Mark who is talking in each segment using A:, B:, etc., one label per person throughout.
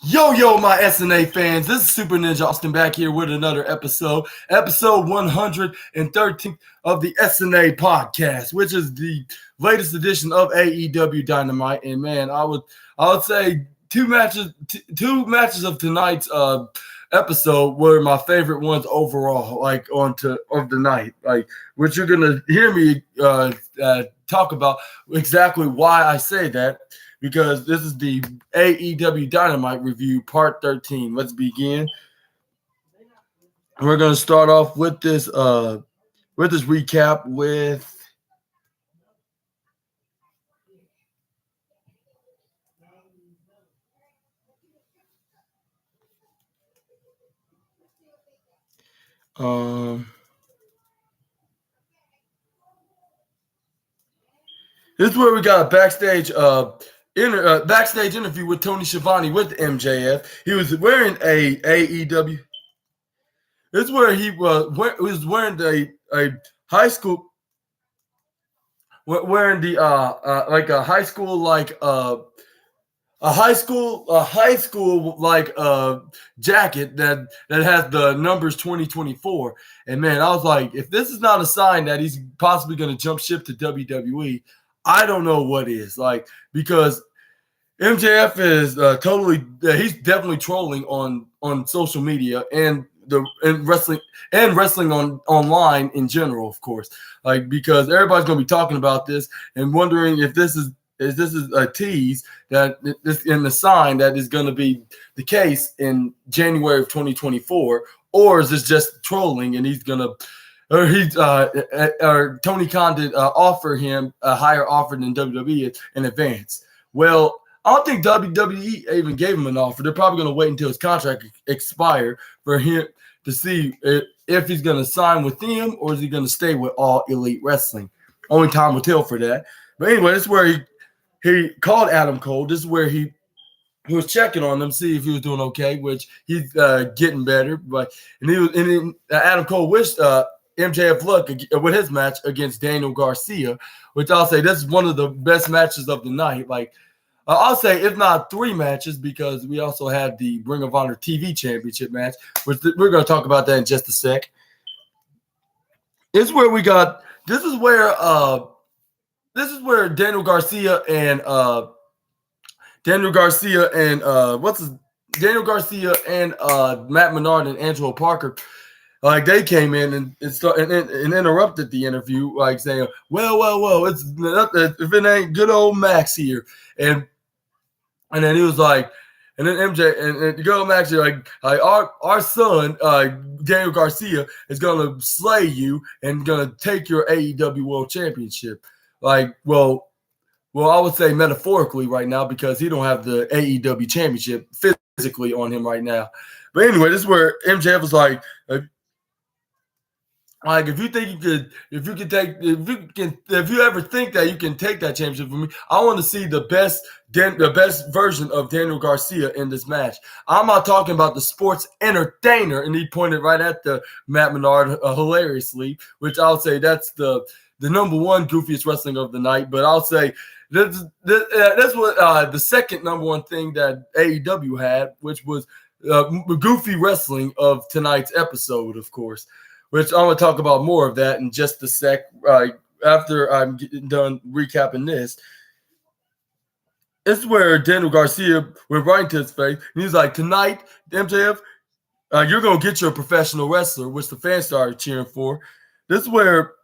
A: Yo, my SNA fans. This is Super Ninja Austin back here with another episode 113 of the SNA podcast, which is the latest edition of AEW Dynamite. And man, I would say two matches of tonight's episode were my favorite ones overall, of the night. Which you're gonna hear me talk about exactly why I say that, because this is the AEW Dynamite review, part 13. Let's begin. We're going to start off with this recap with this is where we got a backstage interview with Tony Schiavone with MJF. He was wearing a AEW. This is where he was wearing a high school, wearing the a high school jacket that has the numbers 2024. And man, I was like, if this is not a sign that he's possibly going to jump ship to WWE, I don't know what is. Because MJF is he's definitely trolling on social media and wrestling online in general, of course. Because everybody's going to be talking about this and wondering if this is a tease that this in the sign that is going to be the case in January of 2024, or is this just trolling and he's going to or Tony Khan did offer him a higher offer than WWE in advance. Well, I don't think WWE even gave him an offer. They're probably going to wait until his contract expires for him to see if he's going to sign with them or is he going to stay with All Elite Wrestling. Only time will tell for that. But anyway, this is where he called Adam Cole. This is where he was checking on him, see if he was doing okay, which he's getting better. Adam Cole wished MJF luck with his match against Daniel Garcia, which I'll say this is one of the best matches of the night. I'll say if not three matches, because we also had the Ring of Honor TV Championship match, which we're going to talk about that in just a sec. This is where Daniel Garcia and Matt Menard and Angelo Parker, they came in and interrupted the interview, saying, well, it's if it ain't good old Max here, and then he was like, and then MJ and good old Max here, our son Daniel Garcia is gonna slay you and gonna take your AEW World Championship. Well, I would say metaphorically right now, because he don't have the AEW Championship physically on him right now. But anyway, this is where MJF was like, if you ever think that you can take that championship from me, I want to see the best version of Daniel Garcia in this match. I'm not talking about the sports entertainer, and he pointed right at the Matt Menard hilariously, which I'll say that's the number one goofiest wrestling of the night. But I'll say that's what the second number one thing that AEW had, which was goofy wrestling of tonight's episode, of course. Which I'm going to talk about more of that in just a sec, after I'm done recapping this. This is where Daniel Garcia went right into his face. And he's like, tonight, MJF, you're going to get your professional wrestler, which the fans started cheering for. This is where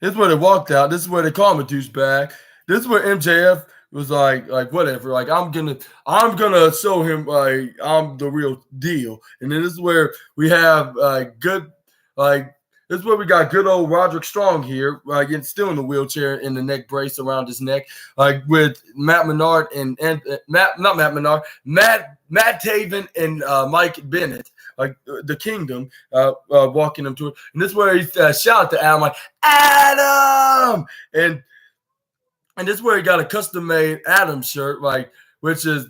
A: they walked out. This is where they called him a douchebag. This is where MJF was like whatever, I'm gonna show him I'm the real deal. And then this is where we have this is where we got good old Roderick Strong here, still in the wheelchair in the neck brace around his neck, with Matt Menard Matt Taven and Mike Bennett, the Kingdom, walking him to it. And this is where he shouted to Adam, Adam! And this is where he got a custom-made Adam shirt, which is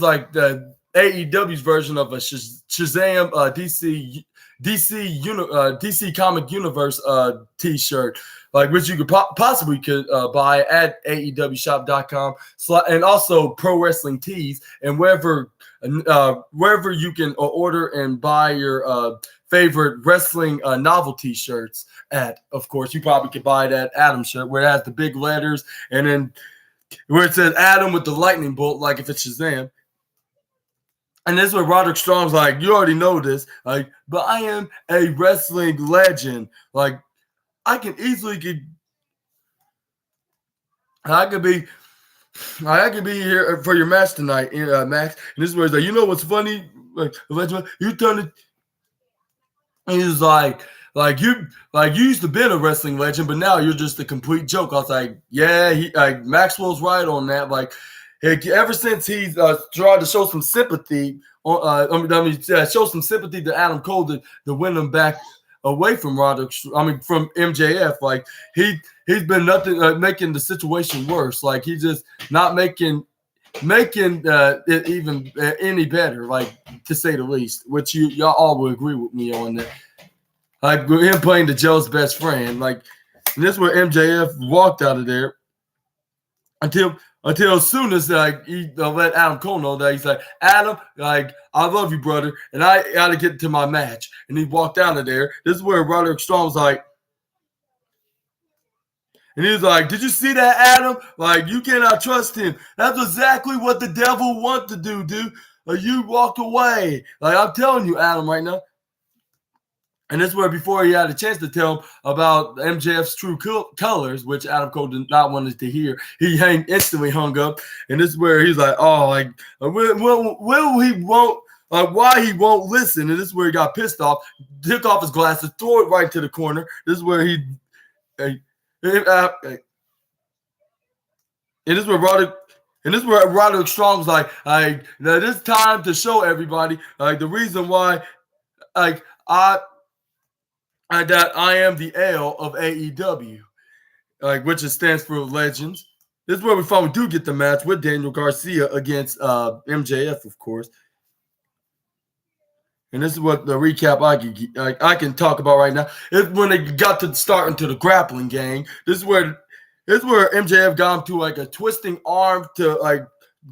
A: like the AEW's version of a Shazam DC DC Comic Universe T-shirt, like which you could possibly buy at AEWshop.com, and also Pro Wrestling Tees, and wherever you can order and buy your favorite wrestling novelty shirts at. Of course, you probably could buy that Adam shirt where it has the big letters and then where it says Adam with the lightning bolt, like if it's Shazam. And this is what Roderick Strong's like, you already know this, like, but I am a wrestling legend. Like, I can easily get, I could be here for your match tonight, Max. And this is where he's like, you know what's funny? Like, you turn it. And he's like you used to be a wrestling legend, but now you're just a complete joke. I was like, yeah, Maxwell's right on that. Like, ever since he's tried to show some sympathy, show some sympathy to Adam Cole to win him back away from from MJF. Like he's been nothing making the situation worse. Like he's just not making it even any better, like to say the least. Which y'all all will agree with me on that. Like him playing the Joe's best friend. Like and this is where MJF walked out of there until as soon as he let Adam Cole know that he's like, Adam, like, I love you, brother, and I got to get to my match. And he walked out of there. This is where Roderick Strong was like, and he was like, did you see that, Adam? Like, you cannot trust him. That's exactly what the devil wants to do, dude. Like, you walked away. Like, I'm telling you, Adam, right now. And this is where before he had a chance to tell him about MJF's true colors, which Adam Cole did not want to hear, he instantly hung up. And this is where he's like, oh, like, will he won't, why he won't listen. And this is where he got pissed off, took off his glasses, threw it right to the corner. This is where and this is where Roderick Strong was like, now this time to show everybody, like, the reason why, like, that I am the L of AEW, like which stands for Legends. This is where we finally do get the match with Daniel Garcia against MJF, of course. And this is what the recap I can talk about right now. It's when they got to start into the grappling game. This is where MJF got him to like a twisting arm to like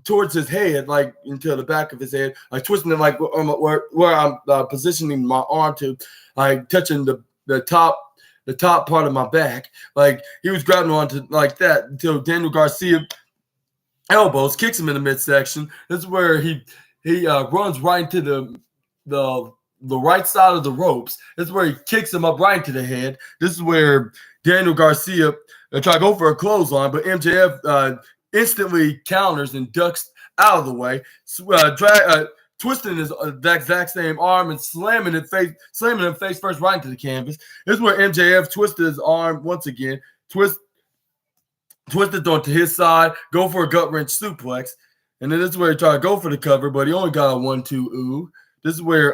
A: towards his head, like into the back of his head, like twisting it like where I'm positioning my arm to, like touching the top part of my back. Like he was grabbing onto like that until Daniel Garcia elbows, kicks him in the midsection. This is where he runs right into the right side of the ropes. This is where he kicks him up right into the head. This is where Daniel Garcia tried to go for a clothesline, but MJF instantly counters and ducks out of the way, twisting his exact same arm and slamming him face first right into the canvas. This is where MJF twisted his arm once again, twisted onto his side, go for a gut wrench suplex, and then this is where he tried to go for the cover, but he only got a 1-2 ooh. This is where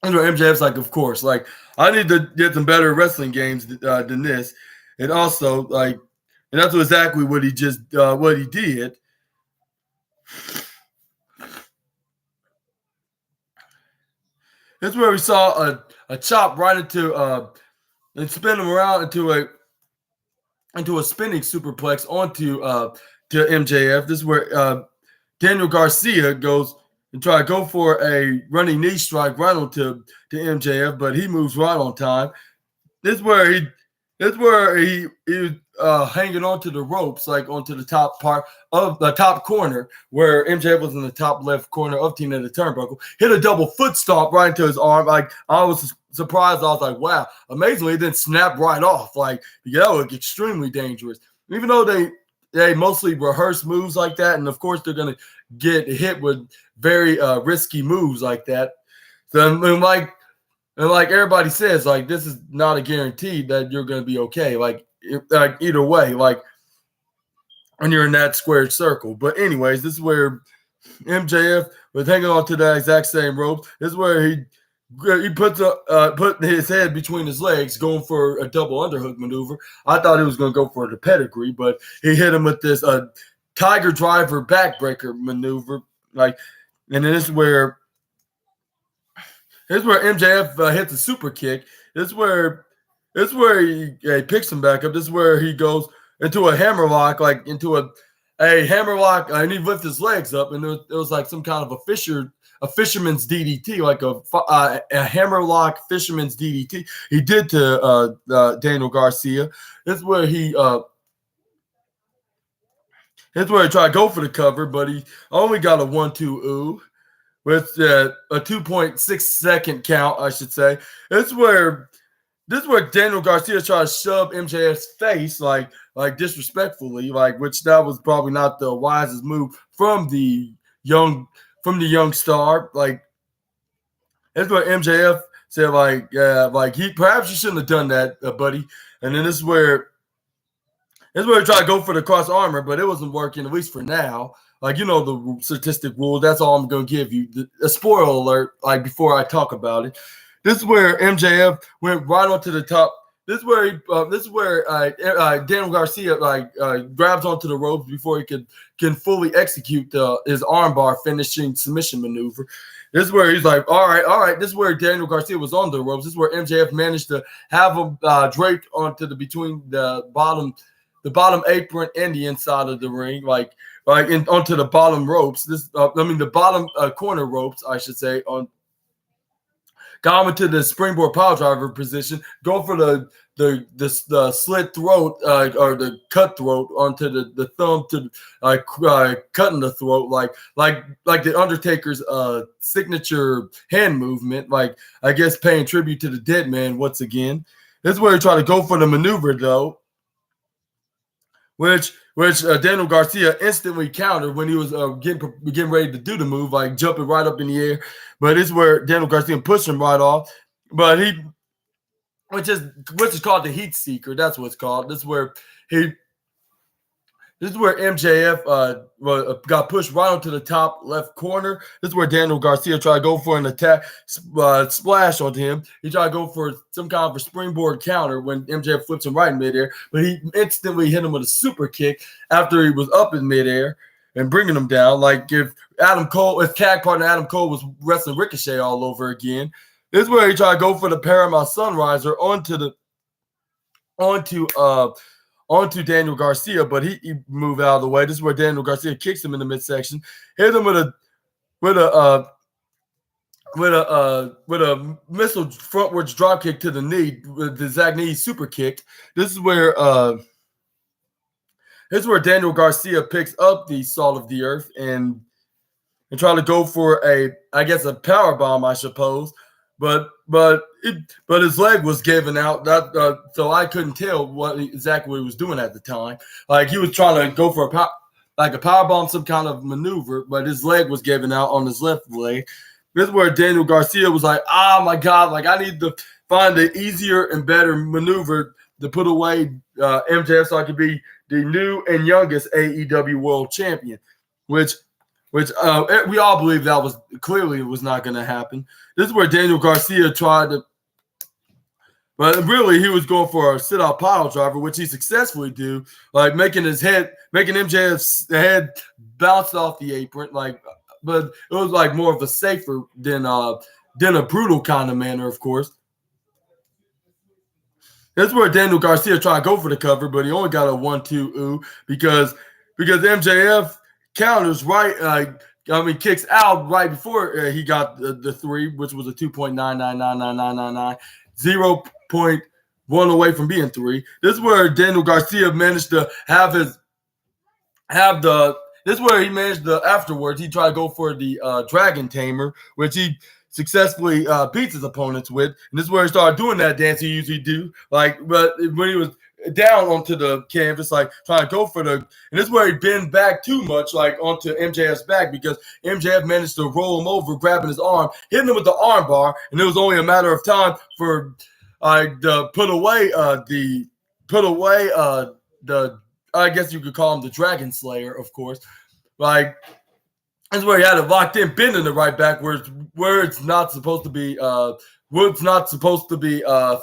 A: MJF's like, of course, like I need to get some better wrestling games than this, and also like. And that's exactly what he did. That's where we saw a chop right into and spin him around into a spinning superplex onto to MJF. This is where Daniel Garcia goes and try to go for a running knee strike right onto MJF, but he moves right on time. This is where he was hanging onto the ropes, like onto the top part of the top corner, where MJF was in the top left corner of Tina the Turnbuckle. Hit a double foot stomp right into his arm. Like I was surprised. I was like, wow, amazingly, it didn't snap right off. Like that was extremely dangerous. Even though they mostly rehearse moves like that, and of course they're gonna get hit with very risky moves like that. So and like everybody says, like this is not a guarantee that you're going to be okay. Like either way, like when you're in that squared circle. But anyways, this is where MJF was hanging on to that exact same rope. This is where he puts put his head between his legs, going for a double underhook maneuver. I thought he was going to go for the pedigree, but he hit him with this Tiger Driver backbreaker maneuver. Like, and then this is where. This is where MJF hits a super kick. This is where he picks him back up. This is where he goes into a hammerlock, like into a hammerlock, and he lifts his legs up, and it was like some kind of a fisherman's DDT, like a hammerlock fisherman's DDT. He did to Daniel Garcia. This is where he tried to go for the cover, but he only got a 1-2 ooh with a 2.6 second count, I should say. This is where Daniel Garcia tried to shove MJF's face like disrespectfully, like, which that was probably not the wisest move from the young star. Like, that's what MJF said, like perhaps you shouldn't have done that, buddy. And then this is where he tried to go for the cross armor, but it wasn't working, at least for now. Like, you know the statistic rule. That's all I'm going to give you. A spoiler alert, like, before I talk about it. This is where MJF went right onto the top. This is where Daniel Garcia grabs onto the ropes before he can fully execute his armbar finishing submission maneuver. This is where he's like, all right. This is where Daniel Garcia was on the ropes. This is where MJF managed to have him draped onto between the bottom apron and the inside of the ring, onto the bottom ropes. The bottom corner ropes, I should say. Got him into the springboard power driver position. Go for the slit throat or the cut throat onto the thumb to cutting the throat, like the Undertaker's signature hand movement. Like, I guess paying tribute to the dead man once again. This is where he tried to go for the maneuver though, which Daniel Garcia instantly countered when he was getting ready to do the move, like jumping right up in the air. But this is where Daniel Garcia pushed him right off. But which is called the heat seeker. That's what it's called. This is where MJF got pushed right onto the top left corner. This is where Daniel Garcia tried to go for an attack splash onto him. He tried to go for some kind of a springboard counter when MJF flips him right in midair, but he instantly hit him with a super kick after he was up in midair and bringing him down. Like if tag partner Adam Cole was wrestling Ricochet all over again. This is where he tried to go for the Paramount Sunriser onto Daniel Garcia, but he moved out of the way. This is where Daniel Garcia kicks him in the midsection, hit him with a missile frontwards drop kick to the knee with the Zach knee super kick. This is where Daniel Garcia picks up the Salt of the Earth and try to go for a power bomb, I suppose. But his leg was given out, so I couldn't tell exactly what he was doing at the time. Like, he was trying to go for a power bomb, some kind of maneuver, but his leg was given out on his left leg. This is where Daniel Garcia was like, "Oh my God! Like, I need to find the easier and better maneuver to put away MJF so I could be the new and youngest AEW World Champion," which we all believe that was clearly not going to happen. This is where Daniel Garcia tried to, but really he was going for a sit-out pile driver, which he successfully do, like making MJF's head bounce off the apron, like, but it was like more of a safer than a brutal kind of manner, of course. That's where Daniel Garcia tried to go for the cover, but he only got a 1-2 ooh because MJF counters kicks out right before he got the 3, which was a 2.9999999, 0.1 away from being 3. This is where Daniel Garcia managed to this is where he managed to, afterwards, he tried to go for the Dragon Tamer, which he successfully beats his opponents with. And this is where he started doing that dance he usually do. But when he was down onto the canvas, like trying to go for and this is where he bent back too much, like onto MJF's back, because MJF managed to roll him over, grabbing his arm, hitting him with the arm bar, and it was only a matter of time for put away I guess you could call him the Dragon Slayer, of course. Like, that's where he had it locked in, bending the right back where it's not supposed to be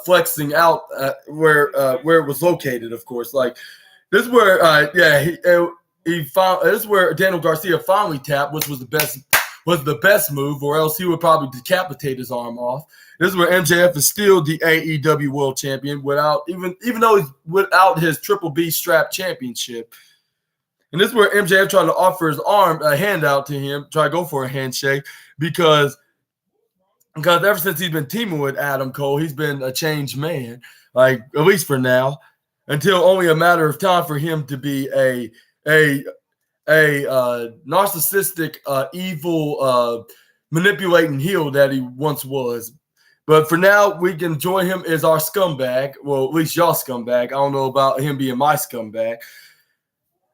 A: flexing out where it was located, of course. Like, this is where he found. This is where Daniel Garcia finally tapped, which was the best was the best move, or else he would probably decapitate his arm off. This is where MJF is still the AEW World Champion even though he's without his Triple B strap championship. And this is where MJF tried to offer his arm, a handout to him, try to go for a handshake because ever since he's been teaming with Adam Cole, he's been a changed man, like at least for now, until only a matter of time for him to be a narcissistic, evil, manipulating heel that he once was. But for now, we can enjoy him as our scumbag. Well, at least y'all scumbag. I don't know about him being my scumbag.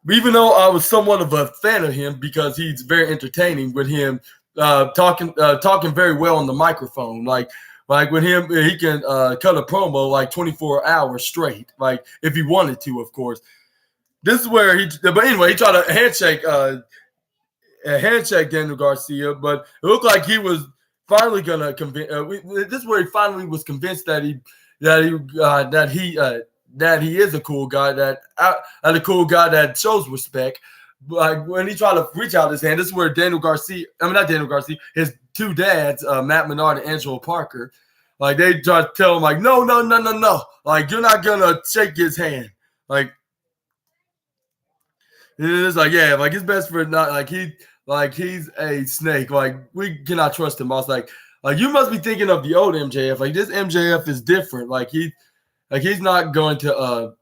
A: Even though I was somewhat of a fan of him because he's very entertaining with him talking very well on the microphone. Like with him, he can cut a promo like 24 hours straight, like if he wanted to, of course. This is where he tried to handshake Daniel Garcia, but it looked like he was finally gonna convince. This is where he finally was convinced that he is a cool guy, a cool guy that shows respect. Like when he tried to reach out his hand, this is where his two dads, Matt Menard and Angelo Parker, like they tried to tell him, like, no, like you're not gonna shake his hand. Like it's like, yeah, like his best friend, not like he's a snake. Like we cannot trust him. I was like you must be thinking of the old MJF. Like this MJF is different. He is not going to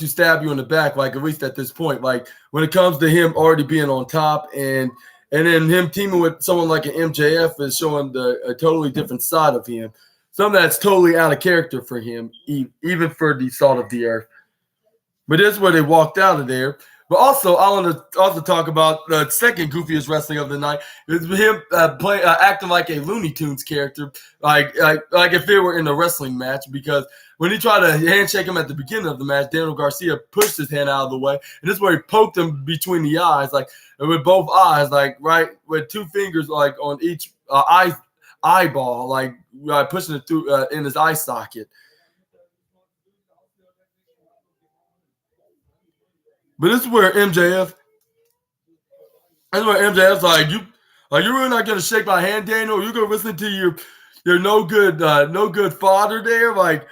A: stab you in the back, like at least at this point. Like when it comes to him already being on top and then him teaming with someone like an MJF is showing a totally different side of him. Something that's totally out of character for him, even for the salt of the earth. But this is where they walked out of there. But also, I want to also talk about the second goofiest wrestling of the night. It's him acting like a Looney Tunes character, like if it were in a wrestling match. Because when he tried to handshake him at the beginning of the match, Daniel Garcia pushed his hand out of the way, and this is where he poked him between the eyes, like with both eyes, like right with two fingers, like on each eyeball, like pushing it through in his eye socket. But this is where MJF's like, you're really not gonna shake my hand, Daniel. You're gonna listen to your no good father there, like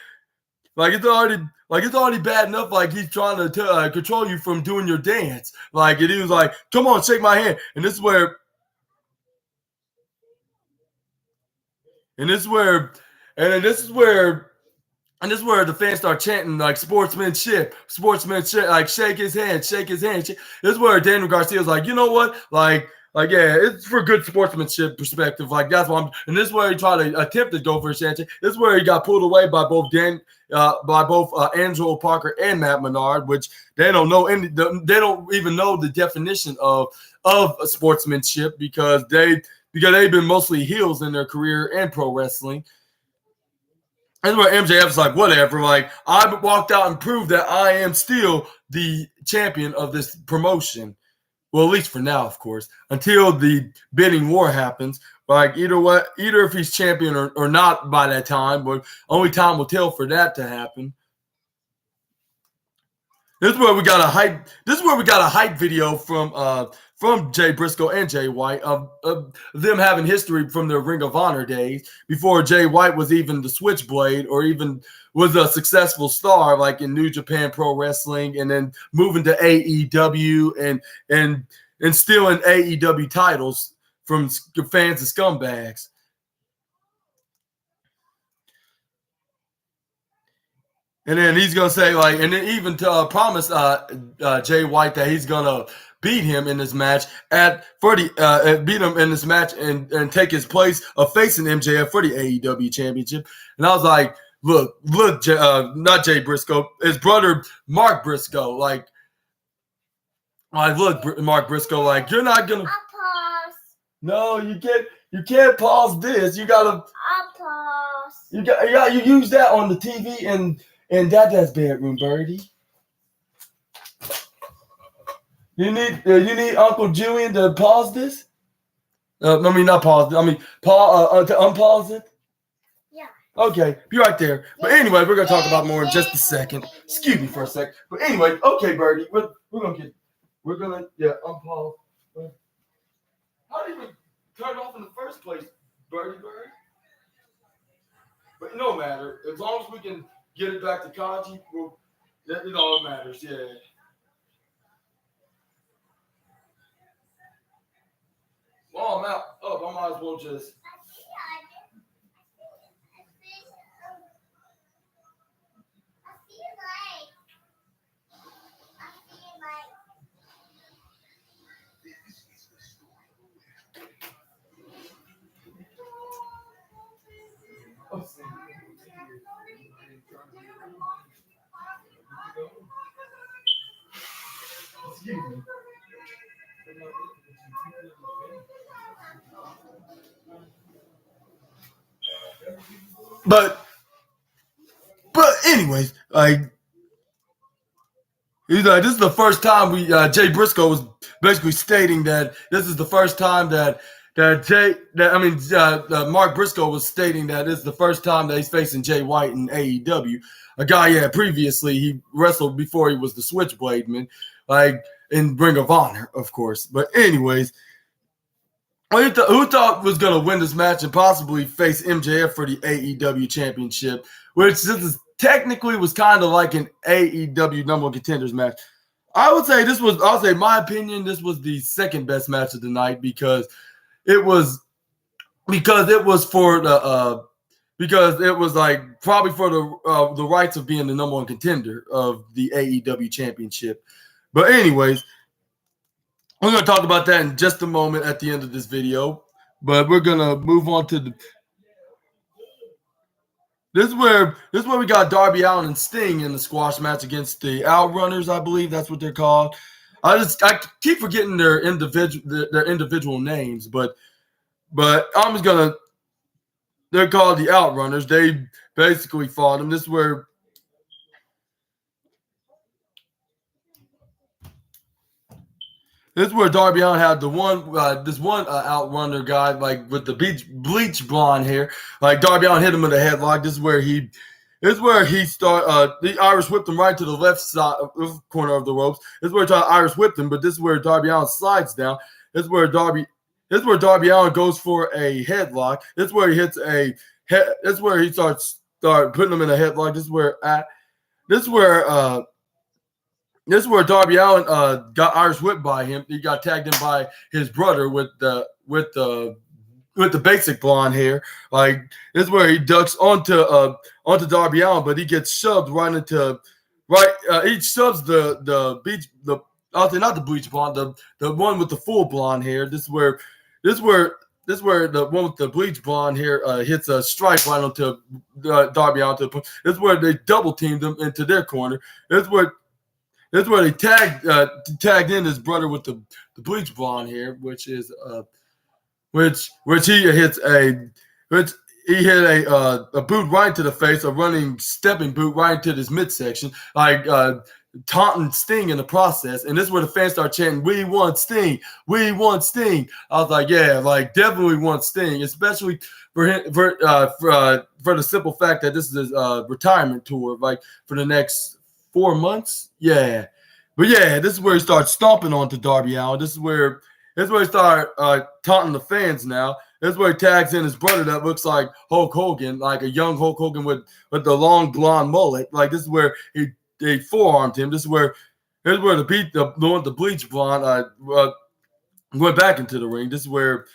A: it's already bad enough. Like he's trying to control you from doing your dance. Like and he was like, come on, shake my hand. And this is where the fans start chanting like sportsmanship, like shake his hand. This is where Daniel Garcia's like, you know what, like yeah, it's for good sportsmanship perspective. Like that's why and this is where he tried to attempt to go for a handshake. This is where he got pulled away by both Angelo Parker and Matt Menard, which they don't even know the definition of sportsmanship because they've been mostly heels in their career and pro wrestling. That's where MJF's like, whatever. Like, I walked out and proved that I am still the champion of this promotion. Well, at least for now, of course, until the bidding war happens. Like, either if he's champion or not by that time, but only time will tell for that to happen. This is where we got a hype video from Jay Briscoe and Jay White of them having history from their Ring of Honor days before Jay White was even the Switchblade or even was a successful star like in New Japan Pro Wrestling and then moving to AEW and stealing AEW titles from fans and scumbags. And then he's going to say, like, and then even to promise Jay White that he's going to beat him in this match beat him in this match and take his place of facing MJF for the AEW championship. And I was like, look, not Jay Briscoe, his brother Mark Briscoe, like look, Mark Briscoe, like you're not gonna.
B: I'll pause.
A: No, you can't pause this. You gotta.
B: I'll pause.
A: You use that on the TV in Dada's bedroom, Birdie. You need Uncle Julian to pause this. Not pause. To unpause it.
B: Yeah.
A: Okay, be right there. But anyway, we're gonna talk about more in just a second. Excuse me for a sec. But anyway, okay, Birdie, we're We're gonna unpause. How did we turn it off in the first place, Birdie Bird? But no matter. As long as we can get it back to Kaji, it all matters. Yeah. Well, I'm out. I might as well just. Excuse me. But anyways, this is the first time Jay Briscoe was basically stating that this is the first time that Mark Briscoe was stating that this is the first time that he's facing Jay White in AEW. A guy, previously he wrestled before he was the Switchblademan, in Ring of Honor, of course. But anyways, who thought was going to win this match and possibly face MJF for the AEW Championship, which this is technically was kind of like an AEW number one contenders match. I'll say my opinion, this was the second best match of the night because it was probably for the rights of being the number one contender of the AEW Championship. But anyways, we're going to talk about that in just a moment at the end of this video. But we're going to move on to This is where we got Darby Allin and Sting in the squash match against the Outrunners, I believe that's what they're called. I keep forgetting their individual names, but I'm just gonna. They're called the Outrunners. They basically fought them. This is where. This is where Darby Allin had this one outrunner guy with the bleach blonde hair. Darby Allin hit him with a headlock. This is where he the Irish whipped him right to the left side corner of the ropes. This is where Irish whipped him, but this is where Darby Allin slides down. This is where Darby Allin goes for a headlock. This is where he hits this is where he starts putting him in a headlock. This is where Darby Allin got Irish whipped by him. He got tagged in by his brother with the basic blonde hair. This is where he ducks onto Darby Allin, but he gets shoved right into he shoves not the bleach blonde, the one with the full blonde hair. This is where the one with the bleach blonde hair hits a strike right onto Darby Allin. This is where they double teamed him into their corner. This is where they tagged in his brother with the bleach blonde hair, which he hit a boot right to the face, a running stepping boot right into his midsection, taunting Sting in the process. And this is where the fans start chanting, "We want Sting, we want Sting." I was like, yeah, definitely want Sting, especially for him, for the simple fact that this is his retirement tour, for the next 4 months. Yeah. But yeah, this is where he starts stomping onto Darby Allin. This is where he starts taunting the fans now. This is where he tags in his brother that looks like Hulk Hogan, like a young Hulk Hogan with the long blonde mullet. This is where they forearmed him. This is where the one with the bleach blonde went back into the ring. This is where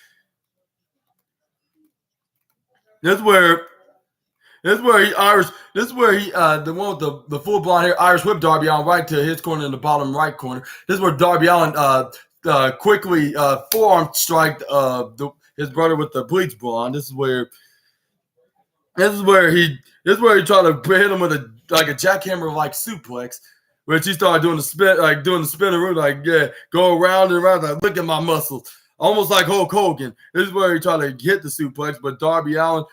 A: the one with the full blonde hair Irish whipped Darby Allin right to his corner in the bottom right corner. This is where Darby Allin quickly forearm strike his brother with the bleach blonde. This is where he tried to hit him with a jackhammer suplex, which he started doing the spin, doing the spinning route, go around and around, look at my muscles, almost like Hulk Hogan. This is where he tried to hit the suplex, but Darby Allin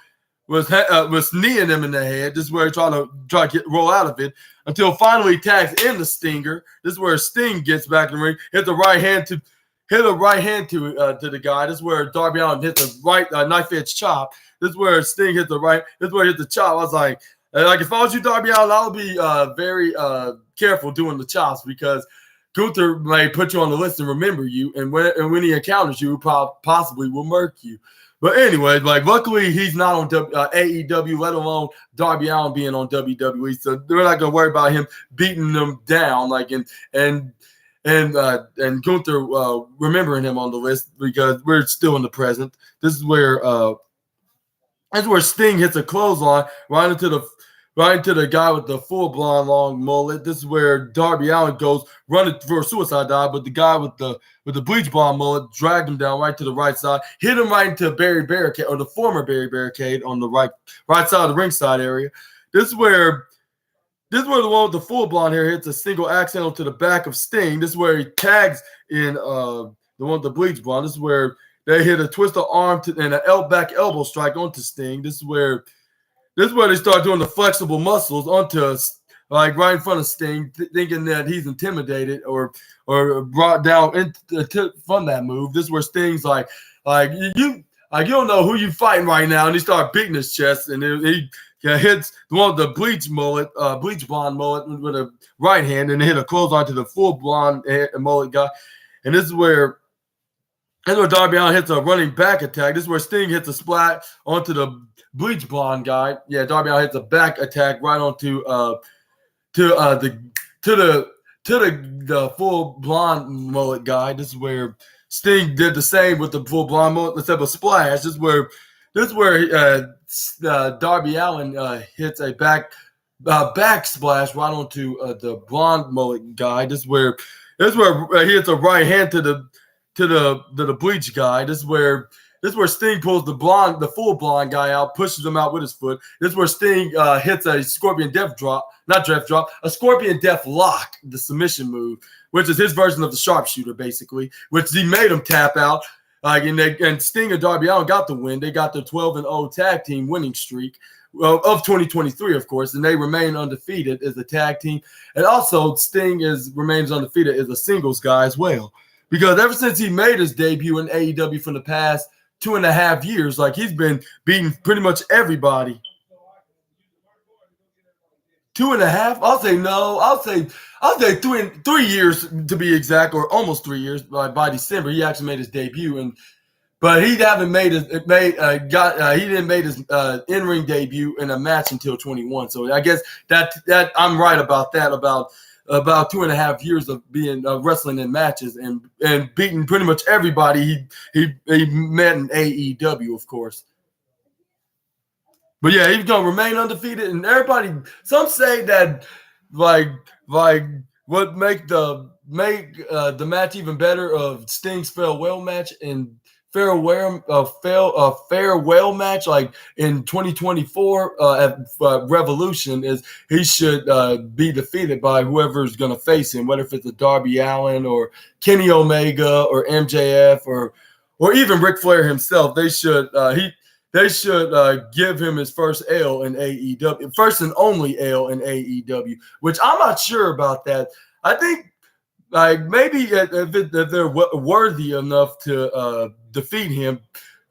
A: was kneeing him in the head. This is where he tried to roll out of it until finally he tags in the Stinger. This is where Sting gets back in the ring, hit a right hand to the guy. This is where Darby Allin hit the right knife edge chop. This is where Sting hit the right. This is where he hit the chop. I was like if I was you, Darby Allin, I'll be very careful doing the chops because Gunther may put you on the list and remember you, and when he encounters you, possibly will murk you. But anyway, like luckily he's not on AEW, let alone Darby Allin being on WWE, so they're not gonna worry about him beating them down, like and Gunther remembering him on the list because we're still in the present. This is where Sting hits a clothesline right into the guy with the full blonde long mullet. This is where Darby Allin goes running for a suicide dive, but the guy with the bleach blonde mullet dragged him down right to the right side, hit him right into Barry Barricade, or the former Barry Barricade, on the right side of the ringside area. This is where the one with the full blonde hair hits a single accidental to the back of Sting. This is where he tags in the one with the bleach blonde. This is where they hit a twist of arm and an back elbow strike onto Sting. This is where they start doing the flexible muscles onto, like, right in front of Sting, thinking that he's intimidated or brought down from that move. This is where Sting's like you don't know who you fighting right now, and he started beating his chest, and he hits the one with the bleach blonde mullet with a right hand, and hit a clothesline to the full blonde mullet guy. And this is where Darby Allin hits a running back attack. This is where Sting hits a splat onto the bleach blonde guy. Yeah, Darby Allin hits a back attack right onto the full blonde mullet guy. This is where Sting did the same with the full blonde mullet instead of a splash. This is where Darby Allin hits a back splash right onto the blonde mullet guy. This is where he hits a right hand to the bleach guy. This is where Sting pulls the full blonde guy out, pushes him out with his foot. This is where Sting hits a scorpion a scorpion death lock, the submission move, which is his version of the sharpshooter, basically, which he made him tap out. And Sting and Darby Allin got the win. They got their 12-0 tag team winning streak of 2023, of course, and they remain undefeated as a tag team. And also, Sting remains undefeated as a singles guy as well. Because ever since he made his debut in AEW for the past 2.5 years, like, he's been beating pretty much everybody. 2.5? I'll say no. I'll say 3 years to be exact, or almost 3 years. By December, he actually made his debut, but he didn't make his in-ring debut in a match until 21. So I guess that I'm right about that. About 2.5 years of being wrestling in matches and beating pretty much everybody he met in AEW, of course. But yeah, he's gonna remain undefeated, and everybody. Some say that like what make the match even better of Sting's farewell match and farewell match, like in 2024 at Revolution, is he should be defeated by whoever's going to face him, whether if it's a Darby Allin or Kenny Omega or MJF or even Ric Flair himself. They should give him his first L in AEW, first and only L in AEW, which I'm not sure about that. I think, like, maybe if they're worthy enough to defeat him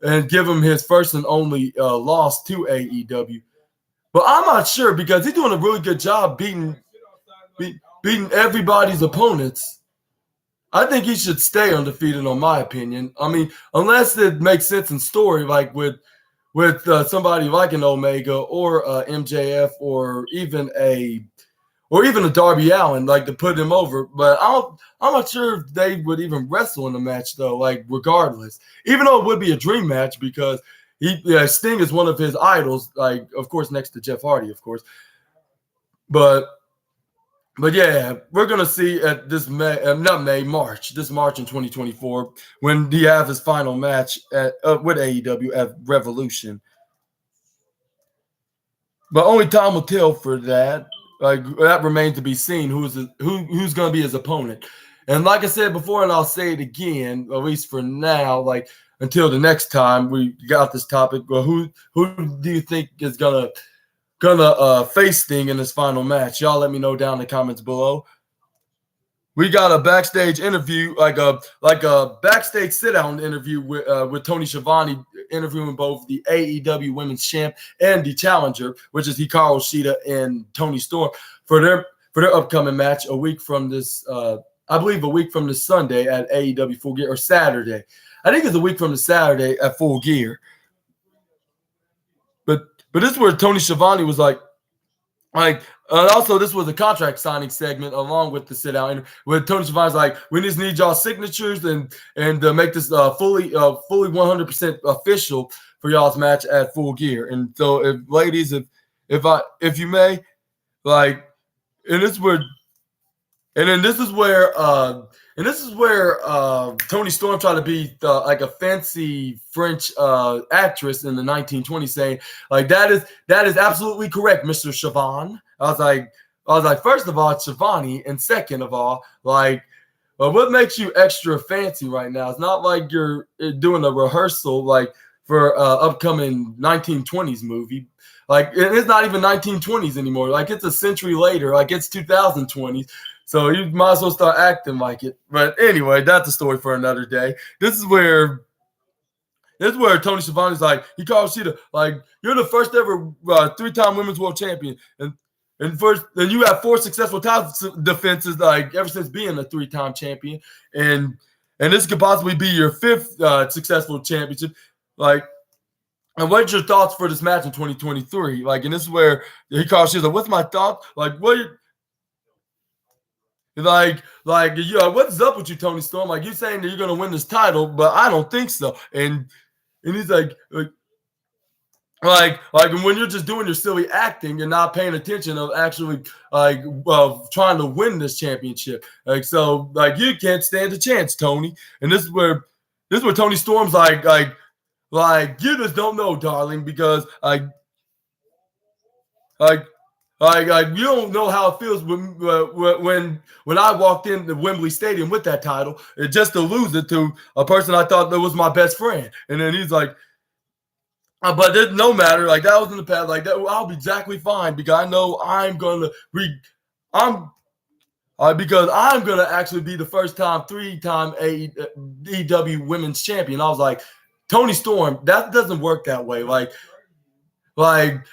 A: and give him his first and only loss to AEW. But I'm not sure, because he's doing a really good job beating everybody's opponents. I think he should stay undefeated, in my opinion. I mean, unless it makes sense in story, like with somebody like an Omega or MJF or even a Darby Allin, like, to put him over. But I'm not sure if they would even wrestle in the match, though, like, regardless. Even though it would be a dream match, because Sting is one of his idols, like, of course, next to Jeff Hardy, of course. But yeah, we're going to see at this March in 2024, when he has his final match with AEW at Revolution. But only time will tell for that. Like, that remains to be seen who's going to be his opponent. And like I said before, and I'll say it again, at least for now, like, until the next time we got this topic, well, who do you think is gonna face Sting in his final match? Y'all let me know down in the comments below. We got a backstage interview, like a backstage sit-down interview with Tony Schiavone, interviewing both the AEW Women's Champ and the Challenger, which is Hikaru Shida and Toni Storm, for their upcoming match a week from this I believe a week from the Sunday at AEW Full Gear, or Saturday. I think it's a week from the Saturday at Full Gear. But this is where Tony Schiavone was like, also, this was a contract signing segment along with the sit down where Tony Schiavone's like, we just need y'all signatures and make this fully 100% official for y'all's match at Full Gear. And so, if ladies, if you may, like, and this is where. And then this is where Tony Storm tried to be like a fancy French actress in the 1920s, saying like that is absolutely correct, Mr. Chavon. I was like, first of all, it's Schiavone, and second of all, like, what makes you extra fancy right now? It's not like you're doing a rehearsal like for upcoming 1920s movie. Like, it's not even 1920s anymore. Like, it's a century later. Like, it's 2020s. So you might as well start acting like it. But anyway, that's a story for another day. This is where Tony Schiavone's like, he calls Sheeta, like, you're the first ever 3-time women's world champion. And you have 4 successful title defenses, like, ever since being a 3-time champion. And this could possibly be your 5th successful championship. Like, and what's your thoughts for this match in 2023? Like, and this is where he calls Sheeta, like, what's my thoughts? Like, what's up with you, Tony Storm? Like, you're saying that you're gonna win this title, but I don't think so. And he's like when you're just doing your silly acting and not paying attention of actually trying to win this championship. Like, so like you can't stand a chance, Tony. And this is where Tony Storm's like you just don't know, darling, because you don't know how it feels when I walked into Wembley Stadium with that title, just to lose it to a person I thought that was my best friend. And then he's like, but it no matter, like, that was in the past, like, that I'll be exactly fine because I know I'm gonna actually be the first time 3-time AEW Women's Champion. I was like, Tony Storm, that doesn't work that way. Like,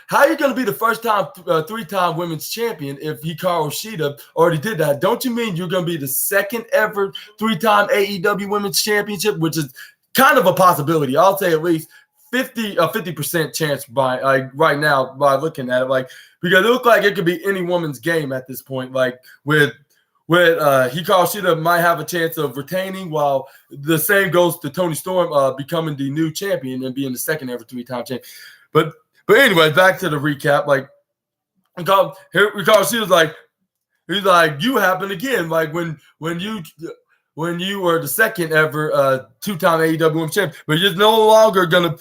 A: how are you going to be the first time 3-time women's champion if Hikaru Shida already did that? Don't you mean you're going to be the second ever 3-time AEW women's championship, which is kind of a possibility. I'll say at least 50% chance right now by looking at it, like, because it looks like it could be any woman's game at this point. Like with Hikaru Shida might have a chance of retaining, while the same goes to Tony Storm becoming the new champion and being the second ever 3-time champion. But anyway, back to the recap. Like, Hikaru Shida's like, he's like, you happened again. Like when you were the second ever 2-time AEW Women's Champion, but you're no longer gonna,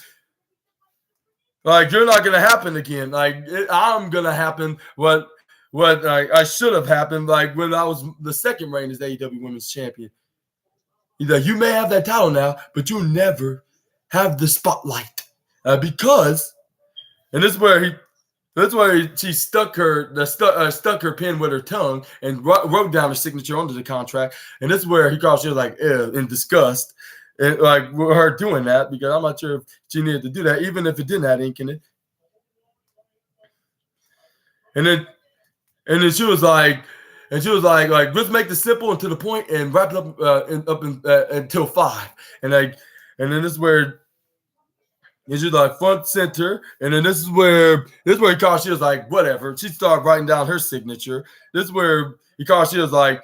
A: like, you're not gonna happen again. Like, I'm gonna happen what I should have happened, like when I was the second reign as AEW Women's Champion. He's like, you may have that title now, but you'll never have the spotlight because. And this is where she stuck her pen with her tongue and wrote down her signature onto the contract. And this is where she was like, in disgust, and like with her doing that, because I'm not sure if she needed to do that, even if it didn't have ink in it. And then she was like, let's make this simple and to the point and wrap it up until 5. And then this is where. And she's like front center, and then this is where Hikaru was like, whatever. She started writing down her signature. This is where Hikaru was like,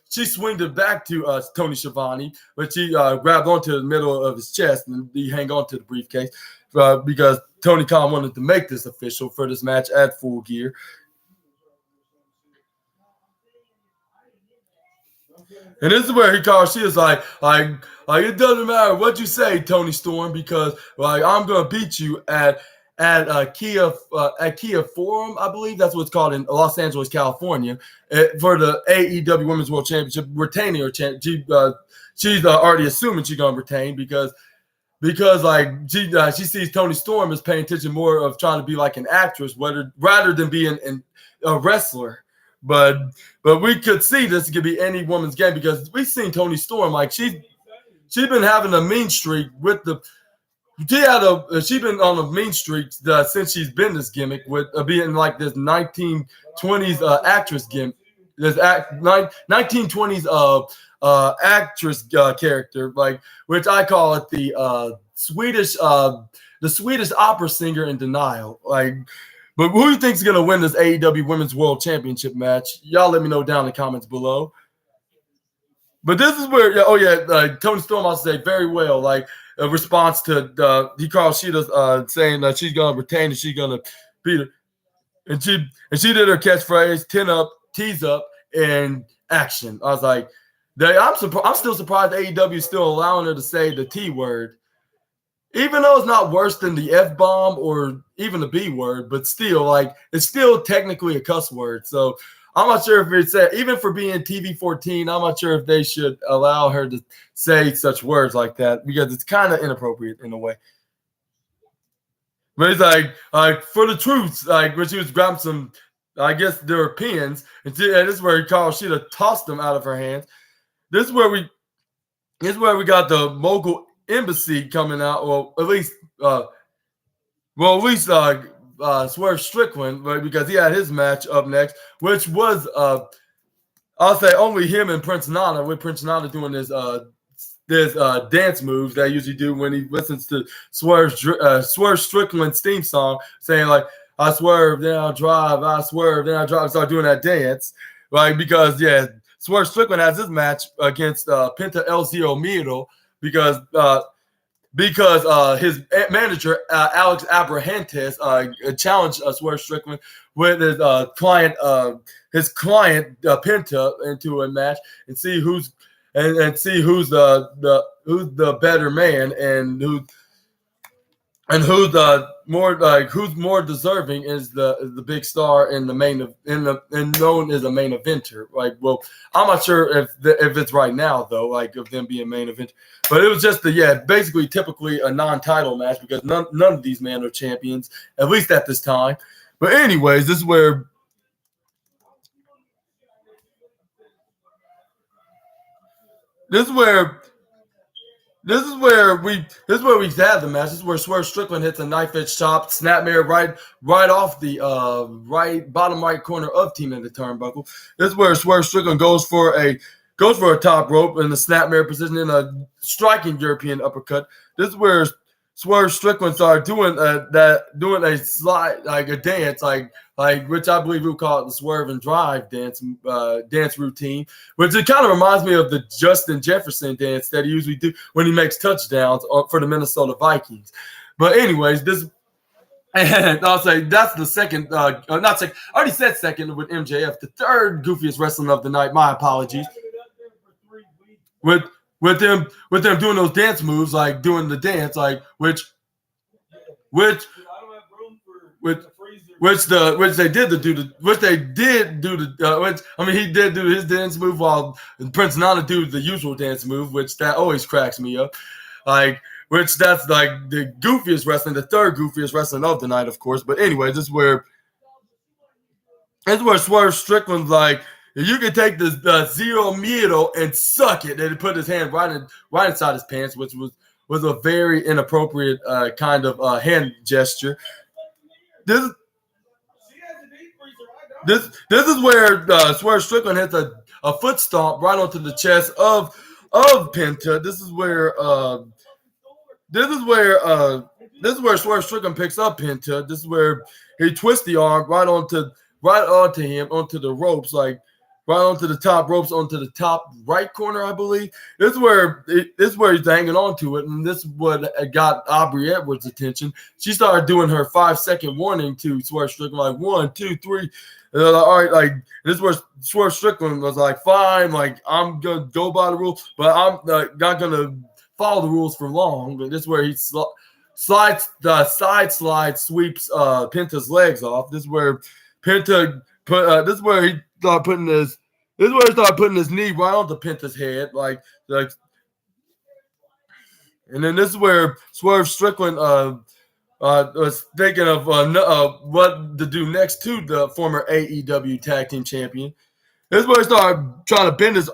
A: she swinged it back to Tony Schiavone, but she grabbed onto the middle of his chest and he hang on to the briefcase because Tony Khan wanted to make this official for this match at Full Gear. And this is where Hikaru is like it doesn't matter what you say, Tony Storm, because like I'm gonna beat you at Kia Forum, I believe that's what it's called in Los Angeles, California, for the AEW Women's World Championship, retaining her she's already assuming she's gonna retain because like she sees Tony Storm as paying attention more of trying to be like an actress rather than being a wrestler. But we could see this could be any woman's game because we've seen Tony Storm, like she's been having a mean streak with the. She's been on a mean streak since she's been this gimmick with being like this 1920s actress gimmick. this 1920s actress character, like, which I call it the Swedish opera singer in denial. Like, but who do you think is going to win this AEW Women's World Championship match? Y'all let me know down in the comments below. But this is where, Tony Storm also say very well, like a response to Hikaru Shida saying that she's going to retain and she's going to beat her. And she did her catchphrase, 10 up, tease up, and action. I was like, I'm still surprised AEW is still allowing her to say the T word. Even though it's not worse than the F-bomb or even the B word, but still, like, it's still technically a cuss word. So I'm not sure if it's even for being TV-14, I'm not sure if they should allow her to say such words like that because it's kind of inappropriate in a way. But it's like for the truth, like when she was grabbing some, I guess their pins, and this is where Shida tossed them out of her hands. This is where we got the mogul embassy coming out. Well, at least Swerve Strickland, right, because he had his match up next, which was I'll say only him and Prince Nana, with Prince Nana doing his dance moves that I usually do when he listens to Swerve Strickland's theme song, saying like, I swerve, then I'll drive, I swerve, then I drive, start doing that dance, right? Because Swerve Strickland has his match against Penta El Zio Miedo because his manager Alex Abrahantes challenged Swerve Strickland with his client Penta into a match and see who's the better man and who's more deserving is the big star in the main and known as a main eventer. Like, well, I'm not sure if it's right now though, like of them being main event, but it was just basically typically a non-title match because none of these men are champions, at least at this time. But anyways, this is where we have the match. This is where Swerve Strickland hits a knife edge chop, snapmare right off the bottom right corner of Team in the Turnbuckle. This is where Swerve Strickland goes for a top rope in the snapmare position in a striking European uppercut. This is where Swerve Strickland started doing a slide, like a dance, like which I believe we'll call it the swerve and drive dance routine, which it kind of reminds me of the Justin Jefferson dance that he usually do when he makes touchdowns for the Minnesota Vikings. But anyways, and I'll say that's the second, not second. I already said second with MJF, the third goofiest wrestling of the night. My apologies. With them doing those dance moves, like doing the dance, like which they did he did do his dance move while Prince Nana do the usual dance move, which that always cracks me up. Like, which that's like the goofiest wrestling, the third goofiest wrestling of the night, of course. But anyway, this is where Swerve Strickland's like, you can take this Zero Miedo and suck it. And he put his hand right inside his pants, which was a very inappropriate kind of hand gesture. This is where Swerve Strickland hits a foot stomp right onto the chest of Penta. This is where Swerve Strickland picks up Penta. This is where he twists the arm right onto him, onto the ropes, like right onto the top ropes, onto the top right corner, I believe. This is where he's hanging on to it, and this is what got Aubrey Edwards' attention. She started doing her 5-second warning to Swerve Strickland, like 1, 2, 3. And they're like, all right, like this is where Swerve Strickland was like, fine, like I'm gonna go by the rules, but I'm not gonna follow the rules for long. But this is where he sweeps Penta's legs off. This is where Penta this is where he started putting his knee right onto Penta's head, like, and then this is where Swerve Strickland was thinking of what to do next to the former AEW Tag Team Champion. This is where he started trying to bend his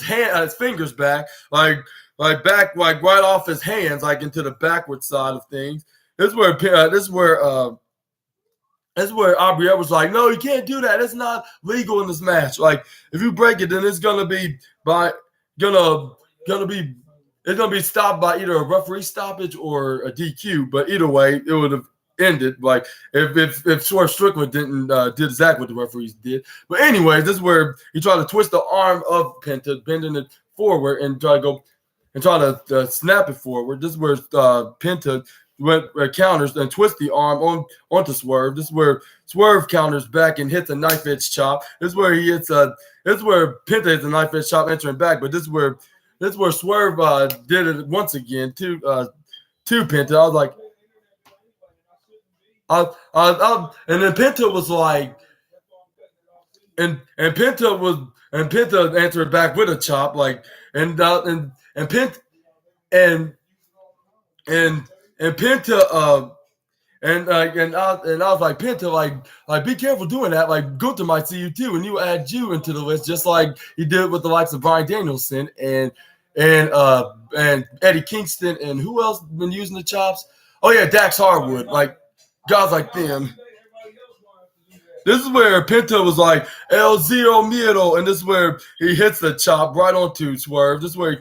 A: his fingers back, like right off his hands, like into the backward side of things. This is where That's where Aubrey was like, no, you can't do that. It's not legal in this match. Like, if you break it, then it's gonna be gonna be it's gonna be stopped by either a referee stoppage or a DQ. But either way, it would have ended. Like if Swerve Strickland didn't did exactly what the referees did. But anyways, this is where he tried to twist the arm of Penta, bending it forward and try to snap it forward. This is where Penta went counters and twist the arm onto Swerve. This is where Swerve counters back and hits a knife edge chop. This is where he hits this is where Penta hits a knife edge chop entering back. But this is where Swerve did it once again to Penta. I was like, and then Penta was like, and Penta answered back with a chop, like, and Penta and Penta and I was like, Penta, like be careful doing that. Like Gunther might see you too, and you add you into the list, just like he did with the likes of Bryan Danielson and Eddie Kingston, and who else been using the chops? Oh yeah, Dax Harwood, like guys like them. This is where Penta was like El Zero Miedo, and this is where he hits the chop right onto Swerve. This is where he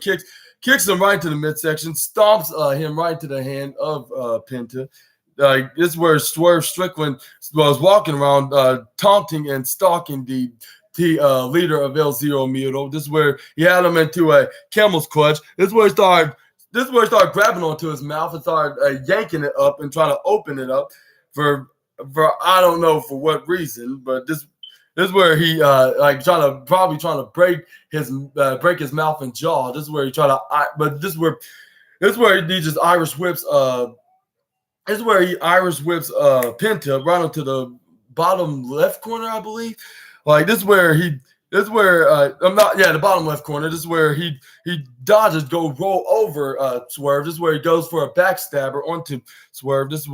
A: kicks him right into the midsection, stomps him right into the hand of Penta. This is where Swerve Strickland was walking around taunting and stalking the leader of El Zero Miedo. This is where he had him into a camel's clutch. This is where he started grabbing onto his mouth and started yanking it up and trying to open it up for I don't know for what reason, but this is where he trying to break his mouth and jaw. This is where he this is where he just Irish whips Penta right onto the bottom left corner, I believe. Like the bottom left corner. This is where he dodges, roll over Swerve. This is where he goes for a backstabber onto Swerve. This is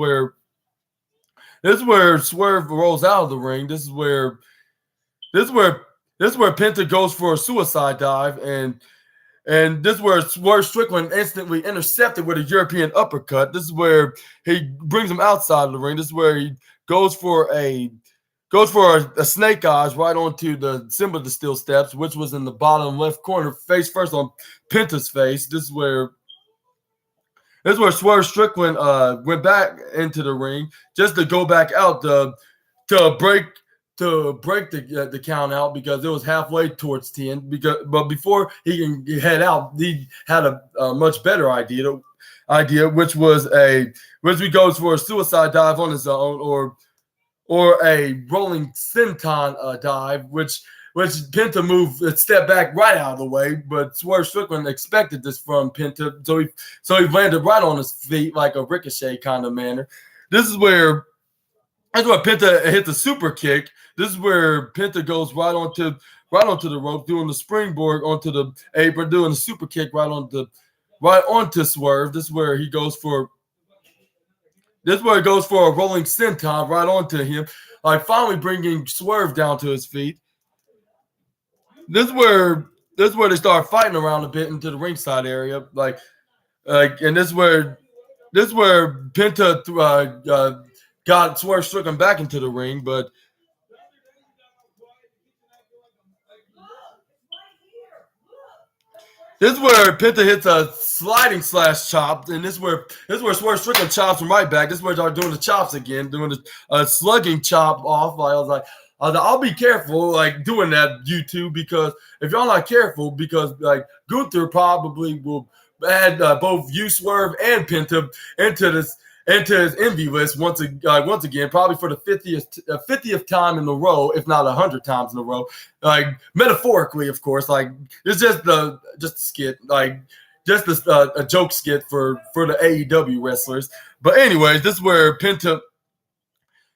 A: where Swerve rolls out of the ring. This is where Penta goes for a suicide dive, and this is where Swerve Strickland instantly intercepted with a European uppercut. This is where he brings him outside of the ring. This is where he goes for a snake eyes right onto the symbol of the steel steps, which was in the bottom left corner, face first on Penta's face. This is where Swerve Strickland went back into the ring just to go back out to break the count out because it was halfway towards 10. But before he can head out, he had a much better idea, which he goes for a suicide dive on his own or a rolling senton dive, which Penta moved a step back right out of the way, but Swerve Strickland expected this from Penta, so he landed right on his feet like a ricochet kind of manner. This is where Penta hit the super kick. This is where Penta goes right onto the rope, doing the springboard onto the apron, doing the super kick right onto Swerve. This is where he goes for a rolling senton right onto him, like finally bringing Swerve down to his feet. This is where they start fighting around a bit into the ringside area, and this is where Penta got Swerve Strickland back into the ring, but this is where Penta hits a sliding slash chop, and this is where Swerve Strickland chops him right back. This is where they're doing the chops again, doing a slugging chop off. I was like, I'll be careful, like doing that, you two, because if y'all not careful, because like Gunther probably will add both you, Swerve, and Penta into his envy list once again, probably for the 50th time in a row, if not 100 times in a row. Like metaphorically, of course. Like it's just a skit, like just a joke skit for the AEW wrestlers. But anyways, this is where Penta.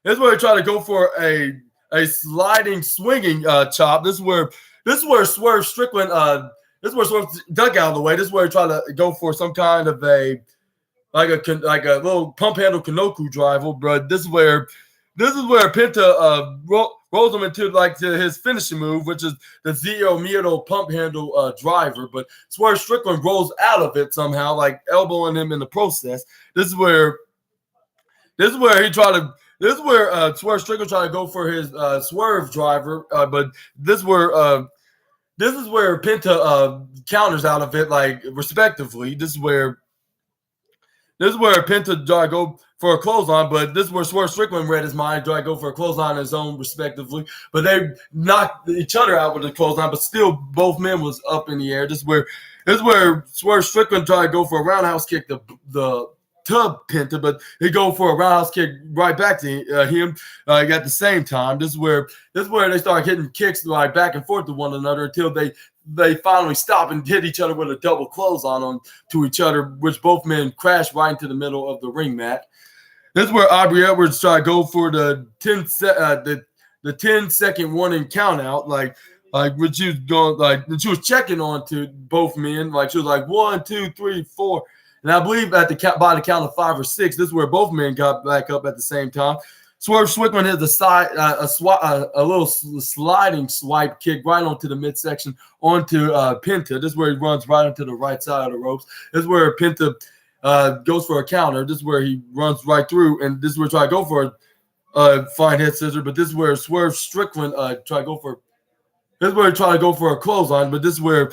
A: This is where he tried to go for a sliding, swinging chop. This is where Swerve Strickland. This is where Swerve duck out of the way. This is where he tried to go for some kind of a little pump handle Kanoku driver. But this is where Penta rolls him to his finishing move, which is the Zero Miedo pump handle driver. But Swerve Strickland rolls out of it somehow, like elbowing him in the process. This is where he tried to. This is where Swerve Strickland tried to go for his swerve driver, but this is where Penta counters out of it, like respectively. This is where Penta tried to go for a clothesline, but this is where Swerve Strickland read his mind, tried to go for a clothesline on his own, respectively. But they knocked each other out with a clothesline, but still both men was up in the air. This is where Swerve Strickland tried to go for a roundhouse kick the tub Penta, but he go for a roundhouse kick right back to him at the same time. This is where they start hitting kicks like back and forth to one another until they finally stop and hit each other with a double clothesline on to each other, which both men crash right into the middle of the ring mat. This is where Aubrey Edwards tried to go for the 10-second warning count out, like when she was going, like when she was checking on to both men, like she was like 1, 2, 3, 4. And I believe by the count of 5 or 6, this is where both men got back up at the same time. Swerve Strickland hit the side, a little sliding swipe kick right onto the midsection onto Penta. This is where he runs right into the right side of the ropes. This is where Penta goes for a counter. This is where he runs right through, and this is where he tried to go for a fine head scissor. But this is where Swerve Strickland tried to go for. This is where he tried to go for a clothesline, but this is where